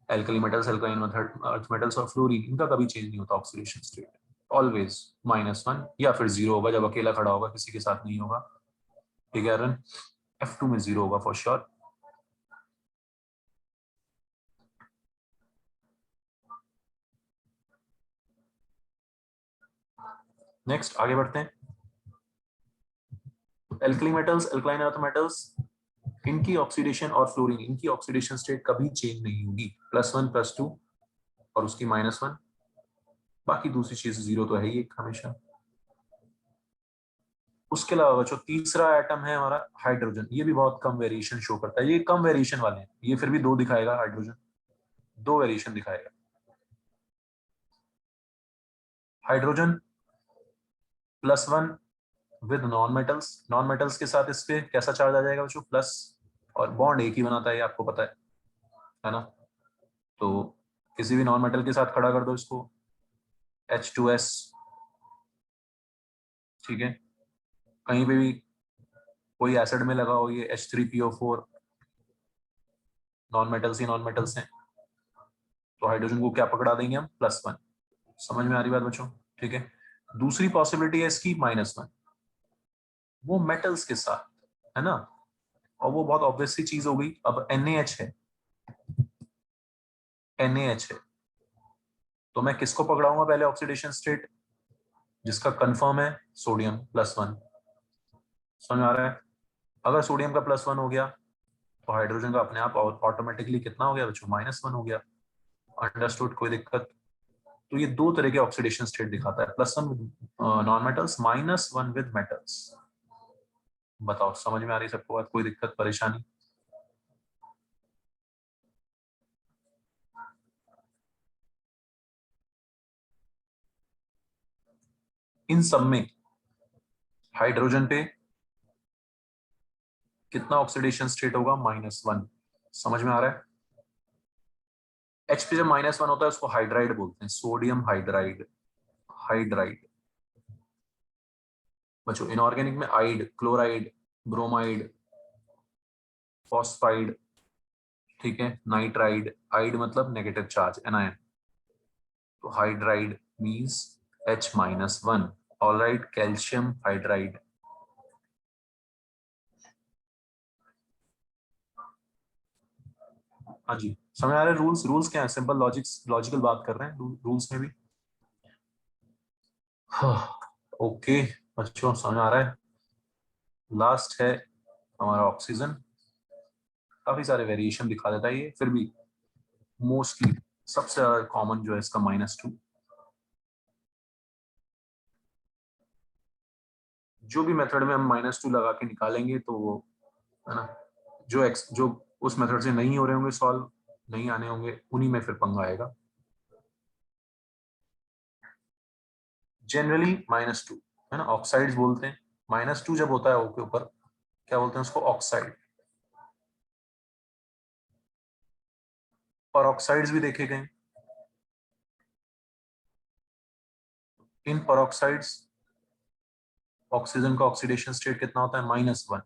A: alkali metals, alkyne method, earth metals और फ्लोरीन, इनका कभी चेंज नहीं होता ऑक्सीडेशन स्टेट, ऑलवेज -1 या फिर 0 होगा जब अकेला खड़ा होगा, किसी के साथ नहीं होगा। ठीक है रन, F2 में 0 होगा फॉर श्योर। नेक्स्ट आगे बढ़ते हैं। Alkali metals, alkyne earth metals, इनकी ऑक्सीडेशन और फ्लोरीन, इनकी ऑक्सीडेशन स्टेट कभी चेंज नहीं होगी, +1 +2 और उसकी -1, बाकी दूसरी चीज 0 तो है ही एक हमेशा। उसके अलावा बच्चों तीसरा एटम है हमारा हाइड्रोजन, ये भी बहुत कम वेरिएशन शो करता है, ये कम वेरिएशन वाले हैं, ये फिर भी 2 दिखाएगा, हाइड्रोजन 2 वेरिएशन दिखाएगा। Hydrogen +1 with non metals, non metals के साथ इस पे कैसा चार्ज आ जाएगा बच्चों, प्लस, और बॉन्ड एक ही बनाता है ये आपको पता है ना। तो किसी भी नॉन मेटल के साथ खड़ा कर दो इसको, H2S, ठीक है, कहीं पे भी कोई एसिड में लगा हो, ये H3PO4, नॉन मेटल्स ही नॉन मेटल्स हैं, तो हाइड्रोजन को क्या पकड़ा देंगे हम, +1। समझ में आ रही बात बच्चों, ठीक है। दूसरी पॉसिबिलिटी है इसकी -1, वो मेटल्स के साथ, है ना, और वो बहुत ऑब्वियस सी चीज हो गई। अब NaH है, NaH है, तो मैं किसको पकड़ाऊंगा पहले ऑक्सीडेशन स्टेट, जिसका कंफर्म है सोडियम +1। समझ में आ रहा है, अगर सोडियम का +1 हो गया तो हाइड्रोजन का अपने आप ऑटोमेटिकली कितना हो गया बच्चों, -1 हो गया। अंडरस्टूड, कोई दिक्कत? तो ये 2 तरह के ऑक्सीडेशन स्टेट दिखाता है, +1 with non metals, -1 with metals. बताओ समझ में आ रही सबको बात, कोई दिक्कत परेशानी? इन सब में हाइड्रोजन पे कितना ऑक्सीडेशन स्टेट होगा, -1। समझ में आ रहा है, H पे जब -1 होता है उसको हाइड्राइड बोलते हैं, सोडियम हाइड्राइड, हाइड्राइड। बच्चों इनऑर्गेनिक में आइड, क्लोराइड, ब्रोमाइड, फॉस्फाइड, ठीक है, नाइट्राइड, आइड मतलब नेगेटिव चार्ज, एनायन, तो hydride means H-1। Alright, calcium hydride. हाँ जी, समझ आ रहे हैं रूल्स, रूल्स क्या है, सिंपल लॉजिक्स, लॉजिकल बात कर रहे हैं रूल्स में भी। ओके बच्चों समझ आ रहा है। लास्ट है हमारा ऑक्सीजन, काफी सारे वेरिएशन दिखा देता है ये, फिर भी मोस्टली सबसे कॉमन जो है इसका -2। जो भी मेथड में हम -2 लगा के निकालेंगे तो वो, है ना, जो उस मेथड से नहीं हो रहे होंगे सॉल्व, नहीं आने होंगे, उन्हीं में फिर पंगा आएगा। जनरली -2, है ना, ऑक्साइड्स बोलते हैं, -2 जब होता है ओ के ऊपर क्या बोलते हैं उसको, ऑक्साइड। और ऑक्साइड्स भी देखे गए, इन परऑक्साइड्स ऑक्सीजन का ऑक्सीडेशन स्टेट कितना होता है, -1।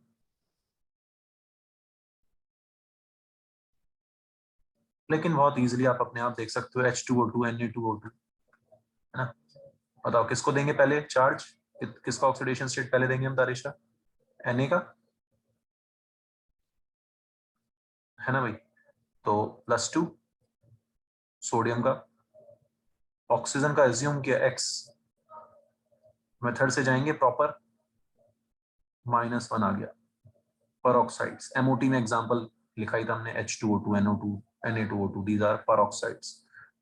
A: लेकिन बहुत इजीली आप अपने आप देख सकते हो, H2O2, Na2O2, है ना। बताओ किसको देंगे पहले चार्ज, किसका ऑक्सीडेशन स्टेट पहले देंगे हम तारिशा, Na का, है ना भाई, तो +2 सोडियम का, ऑक्सीजन का एज्यूम किया X, मेथड से जाएंगे प्रॉपर, -1 आ गया। peroxides, MOT में एग्जांपल लिखा ही था हमने, H2O2, NO2, Na2O2, these are peroxides।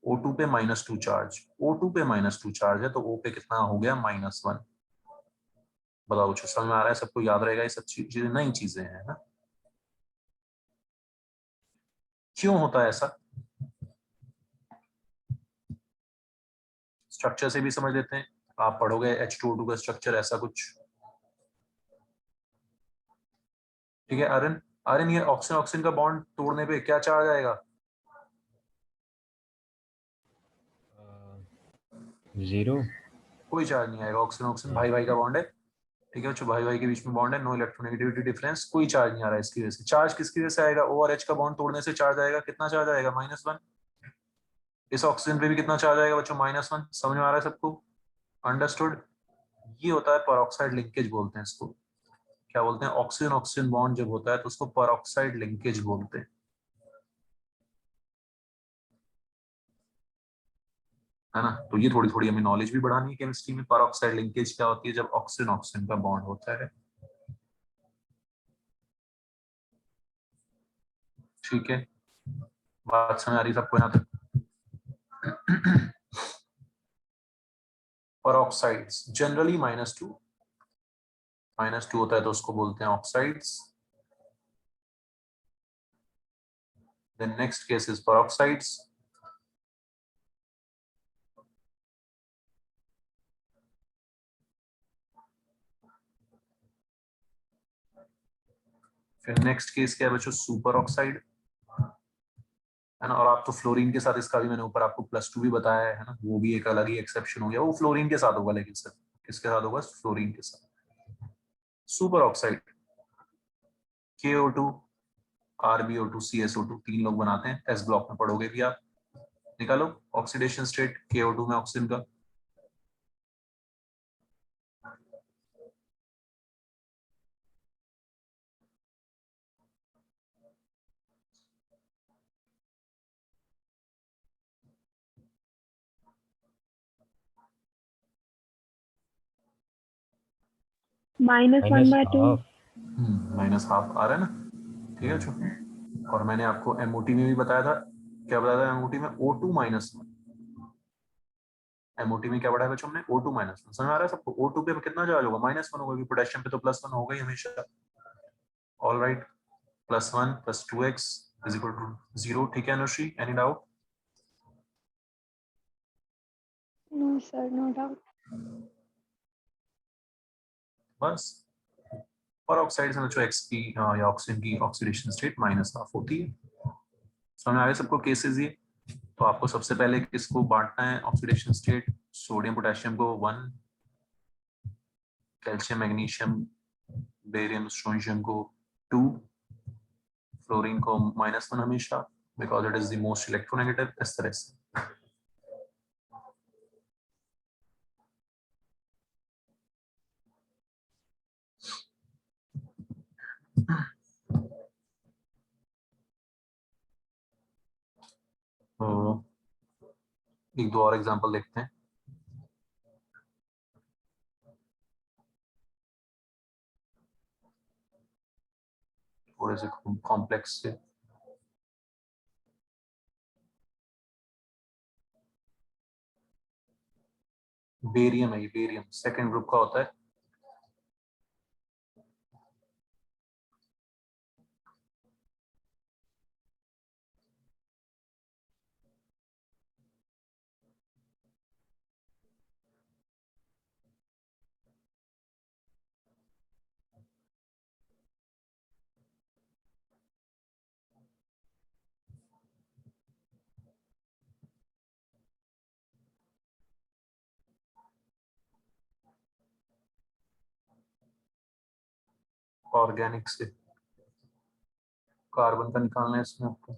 A: O2 पे -2 चार्ज, O2 पे -2 चार्ज है तो O पे कितना हो गया, -1। बताओ कुछ समझ में आ रहा है? सबको याद रहेगा? ये सब चीजें नई चीजें हैं ना। क्यों होता है ऐसा? स्ट्रक्चर से भी समझ लेते हैं। आप पढ़ोगे H2O2 का स्ट्रक्चर ऐसा कुछ, ठीक है। आर्यन, आर्यन ये ऑक्सीजन ऑक्सीजन का बॉन्ड तोड़ने पे क्या चार्ज आएगा?
E: 0।
A: कोई चार्ज नहीं आएगा। ऑक्सीजन ऑक्सीजन भाई भाई का बॉन्ड है, ठीक है। जो भाई भाई के बीच में बॉन्ड है, नो इलेक्ट्रोनेगेटिविटी डिफरेंस, कोई चार्ज नहीं आ रहा है इसकी वजह से। चार्ज किसकी वजह से आएगा? O और H का बॉन्ड तोड़ने से चार्ज आएगा। कितना चार्ज आएगा? -1। इस ऑक्सीजन पे भी कितना चार्ज आएगा बच्चों? -1। समझ में आ रहा है सबको? अंडरस्टूड? ये होता है परऑक्साइड लिंकेज बोलते हैं इसको। क्या बोलते हैं? ऑक्सीजन ऑक्सीजन बॉन्ड जब होता है तो उसको परऑक्साइड लिंकेज बोलते हैं, है ना। तो ये थोड़ी थोड़ी हमें नॉलेज भी बढ़ानी है केमिस्ट्री में। परऑक्साइड लिंकेज क्या होती है? जब ऑक्सीजन ऑक्सीजन का बॉन्ड होता है, ठीक है। बात समझ आ रही सबको यहाँ तक? परऑक्साइड्स जनरली -2 होता है तो उसको बोलते हैं oxides. Then next case is peroxides. फिर नेक्स्ट केस क्या है बच्चों? सुपर ऑक्साइड, है ना। और आप तो फ्लोरीन के साथ, इसका भी मैंने ऊपर आपको +2 भी बताया है ना, वो भी एक अलग ही एक्सेप्शन हो गया। वो फ्लोरीन के साथ होगा, लेकिन सर किसके साथ होगा? फ्लोरीन के साथ। Super oxide KO2, RbO2, CSO2, 3 लोग बनाते हैं। एस ब्लॉक में पढ़ोगे भी आप। निकालो ऑक्सीडेशन स्टेट KO2 में ऑक्सीजन का।
C: -1/2।
E: -1/2।
A: -1/2 आ रहा है ना, ठीक है बच्चों। और मैंने आपको MOT में भी बताया था। क्या बताया था MOT में? O2 -1। MOT में क्या पढ़ा है बच्चों हमने? O2 -1। समझ आ रहा है सबको? O2 पे कितना चार्ज होगा? -1 होगा, क्योंकि पोटेशियम पे तो +1 होगा ही हमेशा। All right, +1 + 2x = 0। ठीक है Anushri, any doubt?
B: No sir, no doubt.
A: बस परऑक्साइड से बच्चों X की या ऑक्सीजन की ऑक्सीडेशन स्टेट -1/2 होती है। समझ आ रहे सबको केसेस ये? तो आपको सबसे पहले किसको बांटना है ऑक्सीडेशन स्टेट? सोडियम पोटेशियम को 1, कैल्शियम मैग्नीशियम बेरियम स्ट्रोंशियम को 2, फ्लोरीन को -1 हमेशा, because it is the most electronegative. इस तरह से तो एक दो और एग्जांपल देखते हैं। थोड़े से कॉम्प्लेक्स से। बेरियम है, ये बेरियम सेकेंड ग्रुप का होता है। ऑर्गेनिक से कार्बन का निकालना है इसमें आपको।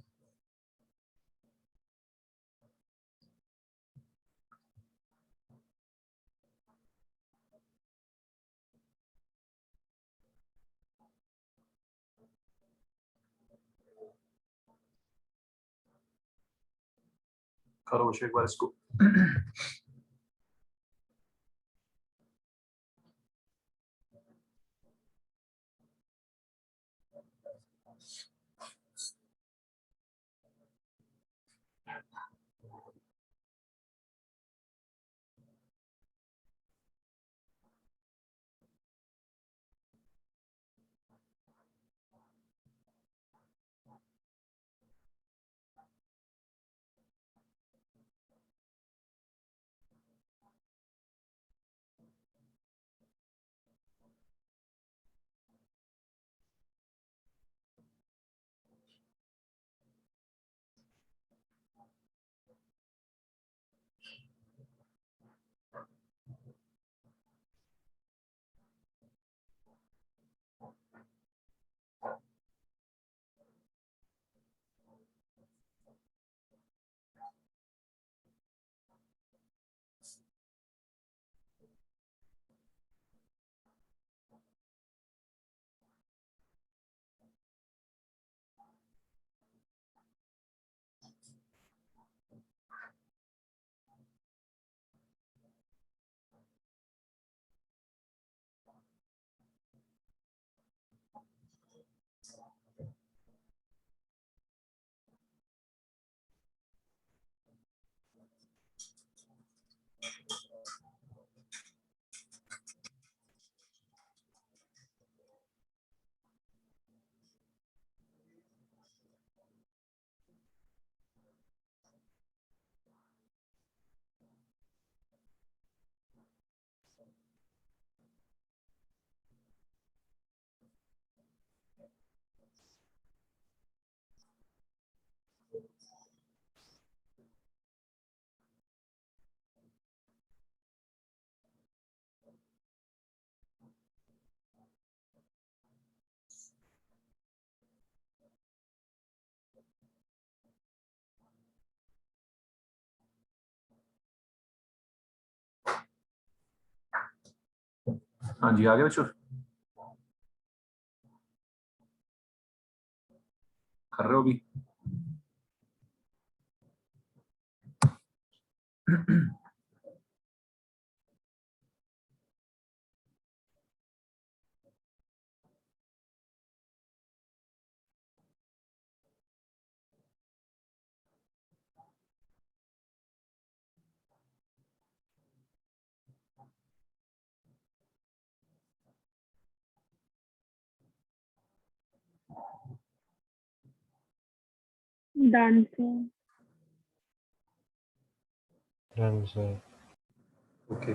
A: करो एक बार इसको। हाँ जी, आगे बच्चों कर रहे हो भी?
C: डांसर।
E: Dancer.
A: ओके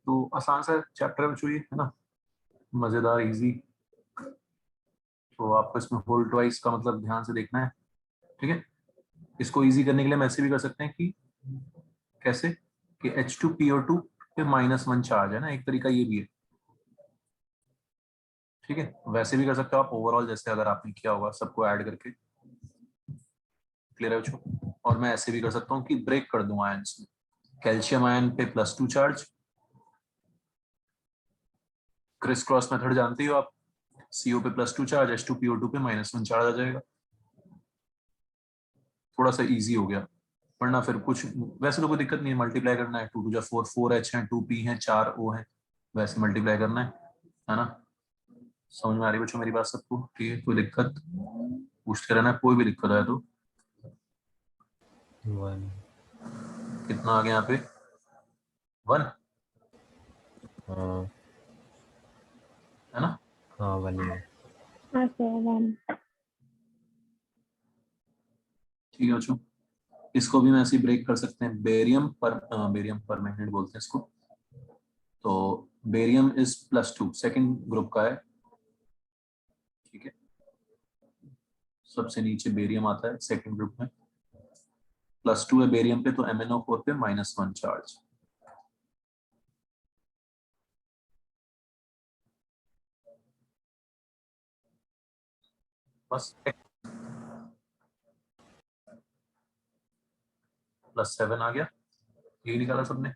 A: तो आसान सा चैप्टर है बच्चों ये, है ना, मजेदार इजी। तो आपको इसमें होल ट्वाइस का मतलब ध्यान से देखना है, ठीक है। इसको इजी करने के लिए हम ऐसे भी कर सकते हैं कि कैसे कि H2PO2 पे -1 चार्ज है ना, एक तरीका ये भी है, ठीक है। वैसे भी कर सकते हो आप ओवरऑल, जैसे अगर आपने किया होगा सबको ऐड करके। क्लियर है बच्चों? और मैं ऐसे भी कर सकता हूँ कि ब्रेक कर दूं आयंस में, कैल्शियम आयन पे +2 चार्ज, क्रिस क्रॉस मेथड जानते हो आप, CO पे +2 चार्ज, H2PO2 पे -1 चार्ज आ जाएगा। थोड़ा सा इजी हो गया, वरना फिर कुछ वैसे तो कोई दिक्कत नहीं है, मल्टीप्लाई करना है, 2 2 4, 4H है, 2P है, 4O है, वैसे मल्टीप्लाई करना है ना। समझ में आ रही है बच्चों मेरी बात सबको? ठीक है, कोई दिक्कत पूछते रहना, कोई भी दिक्कत आए तो।
E: 1.
A: कितना आ गया यहाँ पे? 1
E: हाँ
A: है ना।
E: हाँ 1 ही है.
C: हाँ सर 1।
A: ठीक है बच्चों, इसको भी मैं ऐसे ब्रेक कर सकते हैं, बेरियम पर मैग्नेट बोलते हैं इसको। तो बेरियम इज +2, सेकंड ग्रुप का है, ठीक है। सबसे नीचे बेरियम आता है सेकंड ग्रुप में, +2 है बेरियम पे, तो MnO4 पे -1 चार्ज। बस +7 आ गया, यही निकाला सबने।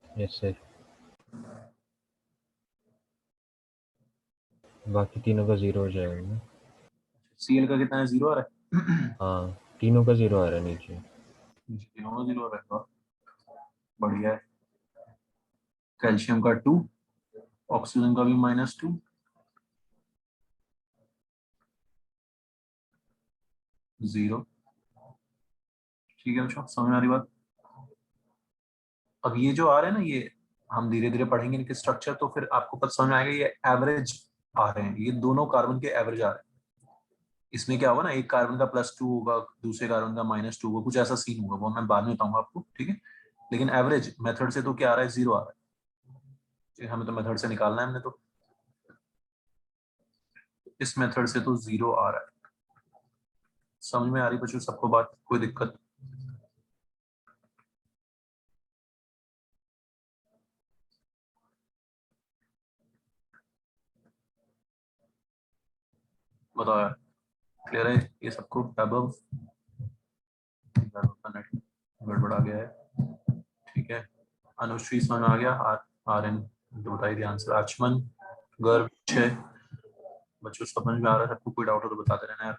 E: Yes sir. बाकी तीनों का 0 हो जाएगा ना?
A: Cl का कितना है? 0 आ रहा है।
E: हाँ तीनों का 0 आ रहा है नीचे.
A: तीनों का 0 आ रहा है, बढ़िया है। कैल्शियम का 2, ऑक्सीजन का भी -2, 0। ठीक है बच्चों, समझ में आ रही बात? अब ये जो आ रहे हैं ना, ये हम धीरे धीरे पढ़ेंगे इनके स्ट्रक्चर, तो फिर आपको पता समझ में आएगा ये एवरेज आ रहे हैं, ये दोनों कार्बन के एवरेज आ रहे हैं। इसमें क्या होगा ना, एक कार्बन का +2 होगा, दूसरे कार्बन का -2 होगा, कुछ ऐसा सीन होगा, वो मैं बाद में बताऊंगा आपको, ठीक है। लेकिन एवरेज मेथड से तो क्या आ रहा है? 0 आ रहा है। हमें तो मेथड से निकालना है हमने, तो इस मेथड से तो 0 आ रहा है। समझ में आ रही बच्चों सबको बात? कोई दिक्कत? बताओ यार, क्लियर है ये सबको? अबव नेट गड़बड़ा गया है, ठीक है। अनुश्री समझ में आ गया? आर एन तो बताइए ध्यान से। आचमन, गर्भ, छह बच्चों समझ में आ रहा है सबको? कोई डाउट हो तो बताते रहना यार।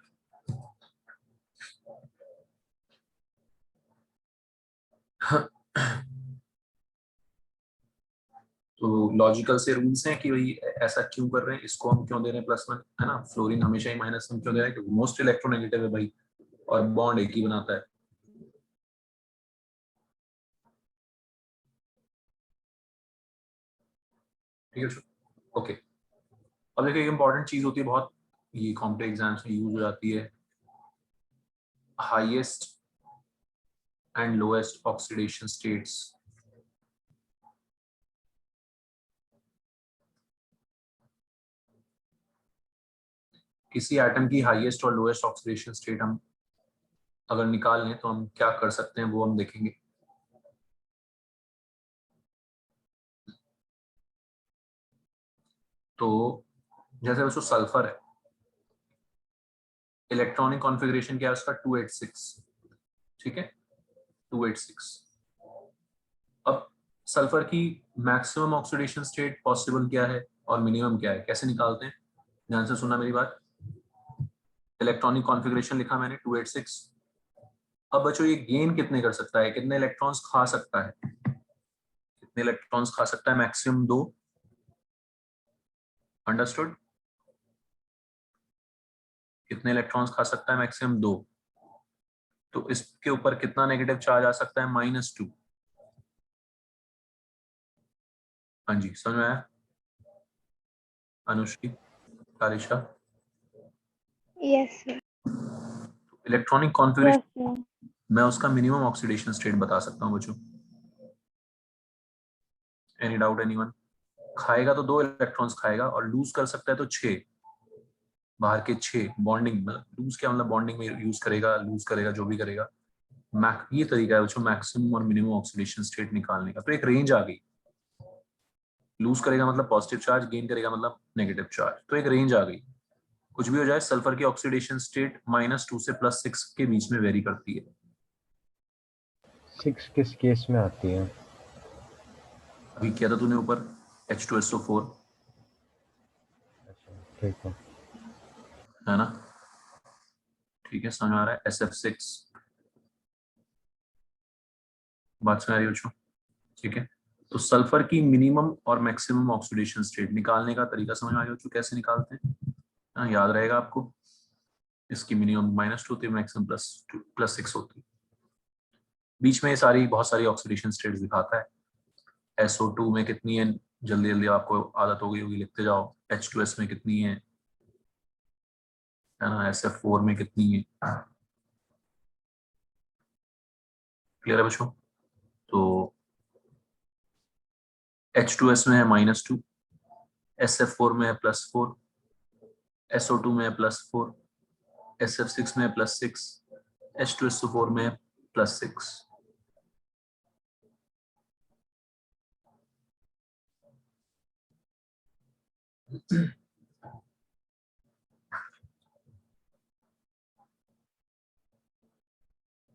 A: तो लॉजिकल से रूल्स हैं कि भाई ऐसा क्यों कर रहे हैं, इसको हम क्यों दे रहे हैं +1, है ना। फ्लोरीन हमेशा ही -1 क्यों दे रहा है? क्योंकि मोस्ट इलेक्ट्रोनेगेटिव है भाई, और बॉन्ड एक ही बनाता है। ठीक है, ओके। अब देखिए एक इंपॉर्टेंट चीज होती है बहुत, ये कॉम्पिटेटिव एग्जाम्स में यूज हो जाती है, highest and lowest oxidation states. किसी एटम की हाईएस्ट और लोएस्ट ऑक्सीडेशन स्टेट हम अगर निकाल लें तो हम क्या कर सकते हैं वो हम देखेंगे। तो जैसे बच्चों सल्फर है, इलेक्ट्रॉनिक कॉन्फ़िगरेशन क्या है उसका 286, ठीक है 286। अब सल्फर की मैक्सिमम ऑक्सीडेशन स्टेट पॉसिबल क्या है और मिनिमम क्या है, कैसे निकालते हैं? ध्यान से सुनना मेरी बात। इलेक्ट्रॉनिक कॉन्फ़िगरेशन लिखा मैंने 286। अब बच्चों ये गेन कितने कर सकता है, कितने इलेक्ट्रॉन्स खा सकता है, कितने इलेक्ट्रॉन्स खा सकता है? मैक्सिमम 2। अंडरस्टूड? कितने इलेक्ट्रॉन्स खा सकता है? मैक्सिमम 2। तो इसके ऊपर कितना नेगेटिव चार्ज आ सकता है? -2। हाँ जी, समझ में आया? Anushri, Karisha,
B: yes sir.
A: Electronic configuration
C: yes sir.
A: मैं उसका मिनिमम ऑक्सीडेशन स्टेट बता सकता हूँ बच्चों। Any doubt anyone? खाएगा तो 2 इलेक्ट्रॉन्स खाएगा और लूज कर सकता है तो 6, बाहर के 6 बॉन्डिंग, मतलब लूज क्या मतलब बॉन्डिंग में यूज करेगा, लूज करेगा, जो भी करेगा। ये तरीका है बच्चों मैक्सिमम और मिनिमम ऑक्सीडेशन स्टेट निकालने का। तो एक रेंज आ गई, लूज करेगा मतलब पॉजिटिव चार्ज, गेन करेगा मतलब नेगेटिव चार्ज, तो एक रेंज आ गई। कुछ भी हो जाए, सल्फर की ऑक्सीडेशन स्टेट -2 से +6 के बीच में वेरी करती है।
E: 6 किस केस में आती है?
A: अभी किया था तूने ऊपर, H2SO4,
E: अच्छा ठीक
A: है ना? ठीक है, समझ आ रहा है? SF6, बात समझ आ रही है बच्चों? ठीक है, तो सल्फर की मिनिमम और मैक्सिमम ऑक्सीडेशन स्टेट निकालने का तरीका समझ आ गया बच्चों, कैसे निकालते हैं? हाँ, याद रहेगा आपको। इसकी मिनिमम -2 होती है, मैक्सिमम +6 होती है। बीच में सारी बहुत सारी ऑक्सीडेशन स्टेट्स दिखाता है। SO2 में कितनी है, जल्दी जल्दी आपको आदत हो गई होगी, लिखते जाओ। H2S में कितनी है ना? SF4 में कितनी है? क्लियर है बच्चों? तो H2S में है -2, SF4 में है +4, SO2 में है +4, SF6 में है +6, H2SO4 में है +6।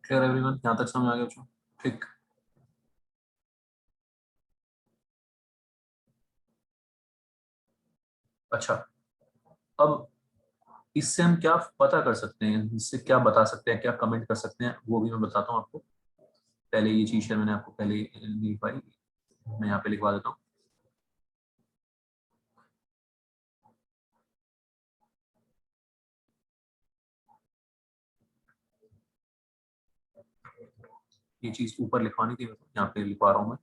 A: Clear everyone? यहाँ तक समझ आ गया बच्चों? ठीक। अच्छा, अब इससे हम क्या पता कर सकते हैं, इससे क्या बता सकते हैं, क्या कमेंट कर सकते हैं, वो भी मैं बताता हूँ आपको। पहले ये चीज है, मैंने आपको पहले नहीं लिखवाई, मैं यहाँ पे लिखवा देता हूँ। ये चीज ऊपर लिखवानी थी, यहाँ पे लिखवा रहा हूँ मैं।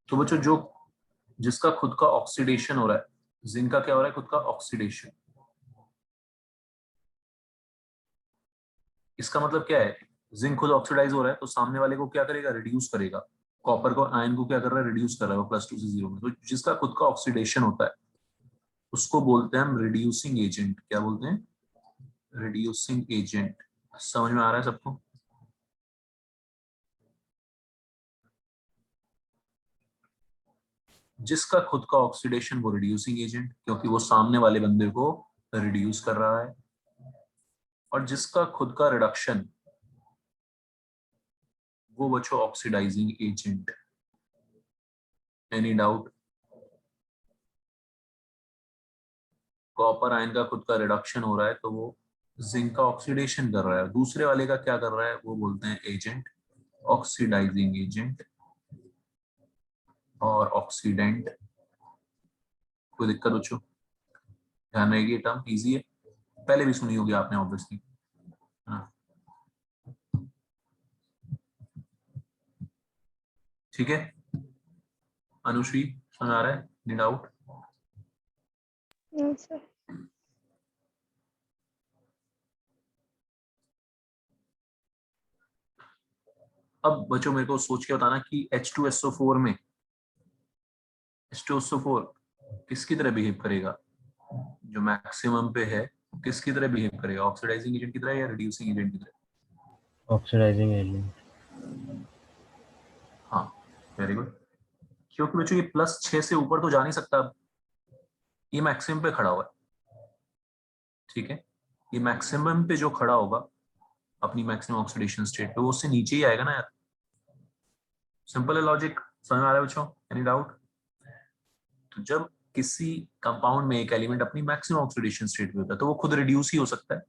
A: तो बच्चों जो जिसका खुद का ऑक्सीडेशन हो रहा है, जिंक का क्या हो रहा है? खुद का ऑक्सीडेशन। इसका मतलब क्या है? जिंक खुद ऑक्सीडाइज हो रहा है तो सामने वाले को क्या करेगा? रिड्यूस करेगा। कॉपर को, आयन को क्या कर रहा है? रिड्यूस कर रहा है वो +2 से 0 में। तो जिसका खुद का ऑक्सीडेशन होता है उसको बोलते हैं हम रिड्यूसिंग एजेंट। क्या बोलते हैं? Reducing agent. समझ में आ रहा है सबको? जिसका खुद का ऑक्सीडेशन वो रिड्यूसिंग एजेंट, क्योंकि वो सामने वाले बंदे को रिड्यूस कर रहा है। और जिसका खुद का रिडक्शन, वो बच्चों oxidising agent. Any doubt? Copper ion का खुद का रिडक्शन हो रहा है तो वो जिंक का ऑक्सीडेशन कर रहा है। दूसरे वाले का क्या कर रहा है? वो बोलते हैं एजेंट, ऑक्सीडाइजिंग एजेंट और ऑक्सीडेंट। कोई दिक्कत बच्चों? ध्यान रहेगी, टर्म इजी है, पहले भी सुनी होगी आपने ऑब्वियसली, है ना? ठीक है अनुश्री, समझ आ रहा है? Any doubt?
B: No sir.
A: अब बच्चों मेरे को सोच के बताना कि H2SO4 में H2SO4 किसकी तरह बिहेव करेगा, जो मैक्सिमम पे है किसकी तरह बिहेव करेगा, ऑक्सीडाइजिंग एजेंट की तरह या रिड्यूसिंग एजेंट की तरह?
E: Oxidising agent.
A: हाँ, वेरी गुड। क्योंकि बच्चों ये +6 से ऊपर तो जा नहीं सकता, अब ये मैक्सिमम पे खड़ा हुआ है, ठीक है। ये मैक्सिमम पे जो खड़ा होगा अपनी मैक्सिमम ऑक्सीडेशन स्टेट पे, वो उससे नीचे ही आएगा ना यार। सिंपल है लॉजिक, समझ में आ रहा है बच्चों? Any doubt? तो जब किसी कंपाउंड में एक एलिमेंट अपनी मैक्सिमम ऑक्सीडेशन स्टेट पे होता है तो वो खुद रिड्यूस ही हो सकता है,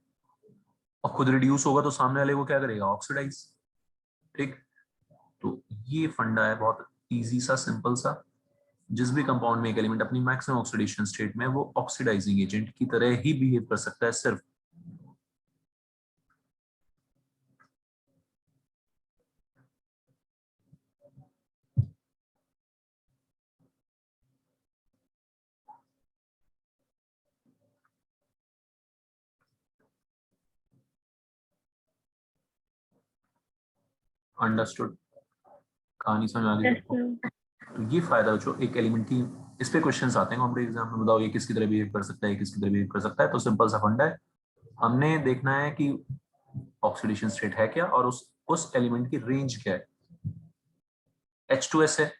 A: और खुद रिड्यूस होगा तो सामने वाले को क्या करेगा, ऑक्सीडाइज। ठीक, तो ये फंडा है बहुत इजी सा, सिंपल सा। जिस भी कंपाउंड में एक एलिमेंट अपनी मैक्सिमम ऑक्सीडेशन स्टेट में, वो ऑक्सीडाइजिंग एजेंट की तरह ही बिहेव कर सकता है सिर्फ। अंडरस्टूड? कहानी समझ आ गई
C: यस
A: सबको?
C: सर।
A: तो ये फायदा जो एक एलिमेंट की, इस पे क्वेश्चंस आते हैं कॉम्पिटिटिव एग्जाम में, बताओ ये किसकी तरह बिहेव कर सकता है, ये किसकी तरह बिहेव कर सकता है। तो सिंपल सा फंडा है, हमने देखना है कि ऑक्सीडेशन स्टेट है क्या और उस एलिमेंट की रेंज क्या है। H2S है,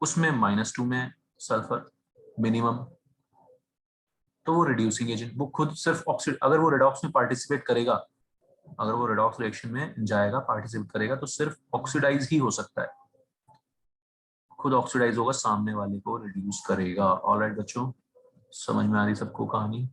A: उसमें -2 में सल्फर मिनिमम, तो वो रिड्यूसिंग एजेंट, वो खुद सिर्फ ऑक्सीड, अगर वो रेडॉक्स में पार्टिसिपेट करेगा, अगर वो रेडॉक्स रिएक्शन में जाएगा, पार्टिसिपेट करेगा, तो सिर्फ ऑक्सीडाइज ही हो सकता है, खुद ऑक्सीडाइज होगा, सामने वाले को रिड्यूस करेगा। ऑलराइट बच्चों, समझ में आ रही सबको कहानी?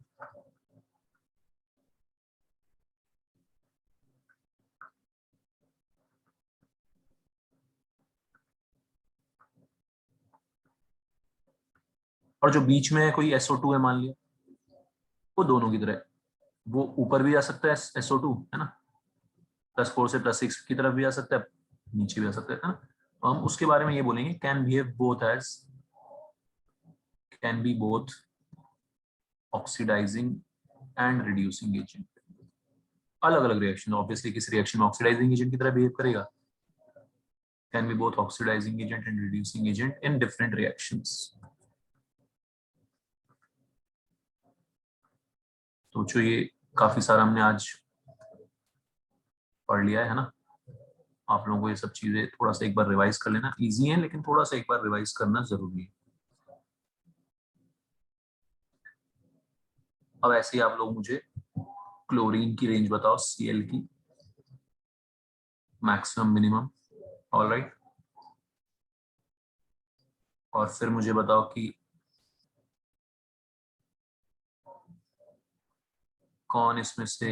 A: और जो बीच में है कोई SO2 है मान लिया, वो दोनों की तरह है। वो ऊपर भी जा सकता है SO2, है ना, +4 से +6 की तरफ भी आ सकता है, नीचे भी आ सकता है ना। तो हम उसके बारे में ये बोलेंगे, can behave both as, can be both oxidising and reducing agent. अलग अलग रिएक्शन, ऑब्वियसली किसी रिएक्शन में ऑक्सीडाइजिंग एजेंट की तरह बिहेव करेगा, can be both oxidising agent and reducing agent in different reactions. तो जो ये काफी सारा हमने आज पढ़ लिया है ना, आप लोगों को ये सब चीजें थोड़ा सा एक बार रिवाइज कर लेना, इजी है लेकिन थोड़ा सा एक बार रिवाइज करना जरूरी है। अब ऐसे ही आप लोग मुझे क्लोरीन की रेंज बताओ, Cl की मैक्सिमम मिनिमम, ऑलराइट। और फिर मुझे बताओ कि कौन इसमें से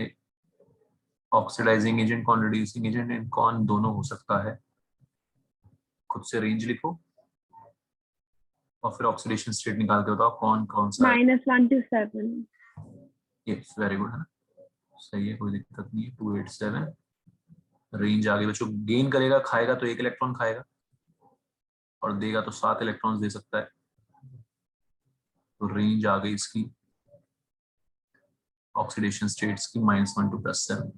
A: ऑक्सीडाइजिंग एजेंट, कौन रिड्यूसिंग एजेंट एंड कौन दोनों हो सकता है। खुद से रेंज लिखो और फिर ऑक्सीडेशन स्टेट निकाल के बताओ कौन कौन सा है।
C: -1 to 7।
A: यस, वेरी गुड, है ना, सही है, कोई दिक्कत नहीं है। 287 रेंज आ गई बच्चों। गेन करेगा, खाएगा तो 1 इलेक्ट्रॉन खाएगा, और देगा तो 7 इलेक्ट्रॉन्स दे सकता है। तो रेंज आ गई इसकी ऑक्सीडेशन स्टेट्स की -1 to +7।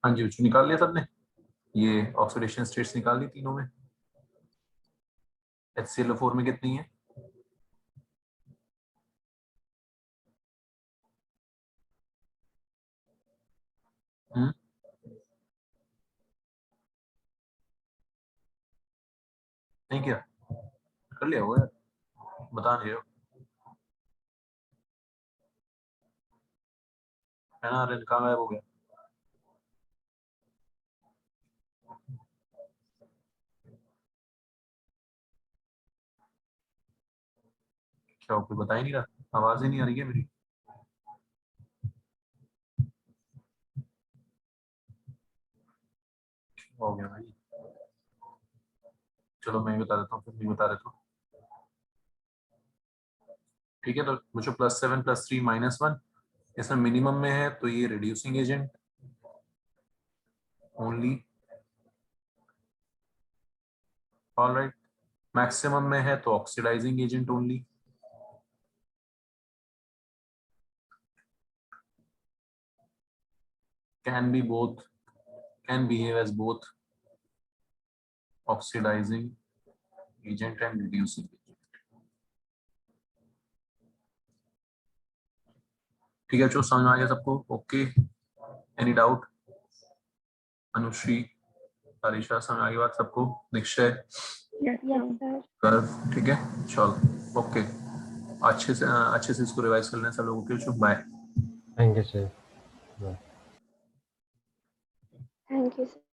A: हाँ जी बच्चों, निकाल लिया सबने? ये ऑक्सीडेशन स्टेट्स निकाल ली तीनों में। HClO4 में कितनी है? हम्म, नहीं किया? कर लिया होगा यार, बता नहीं रहे हो है ना? अरे कहाँ गायब हो गया? क्या हो, कोई बता ही नहीं रहा? आवाज ही नहीं आ रही है मेरी? क्या हो गया भाई? चलो मैं ही बता देता हूँ, फिर नहीं बता रहे तो। ठीक है, तो मुझे +7 +3 -1 इसमें मिनिमम में है तो ये reducing agent only. Alright, maximum में है तो oxidizing agent only. Can be both, can behave as both oxidising agent and reducing agent. ठीक है, जो समझ में आ गया सबको? Okay, any doubt? Anushri, Tarisha, समझ आ गई बात सबको? निश्चय,
C: यस
B: यस सर।
A: कर, ठीक है, चलो ओके। अच्छे से इसको रिवाइज कर लेना सब लोगों के। Bye.
E: Thank you sir.
B: Thank you sir.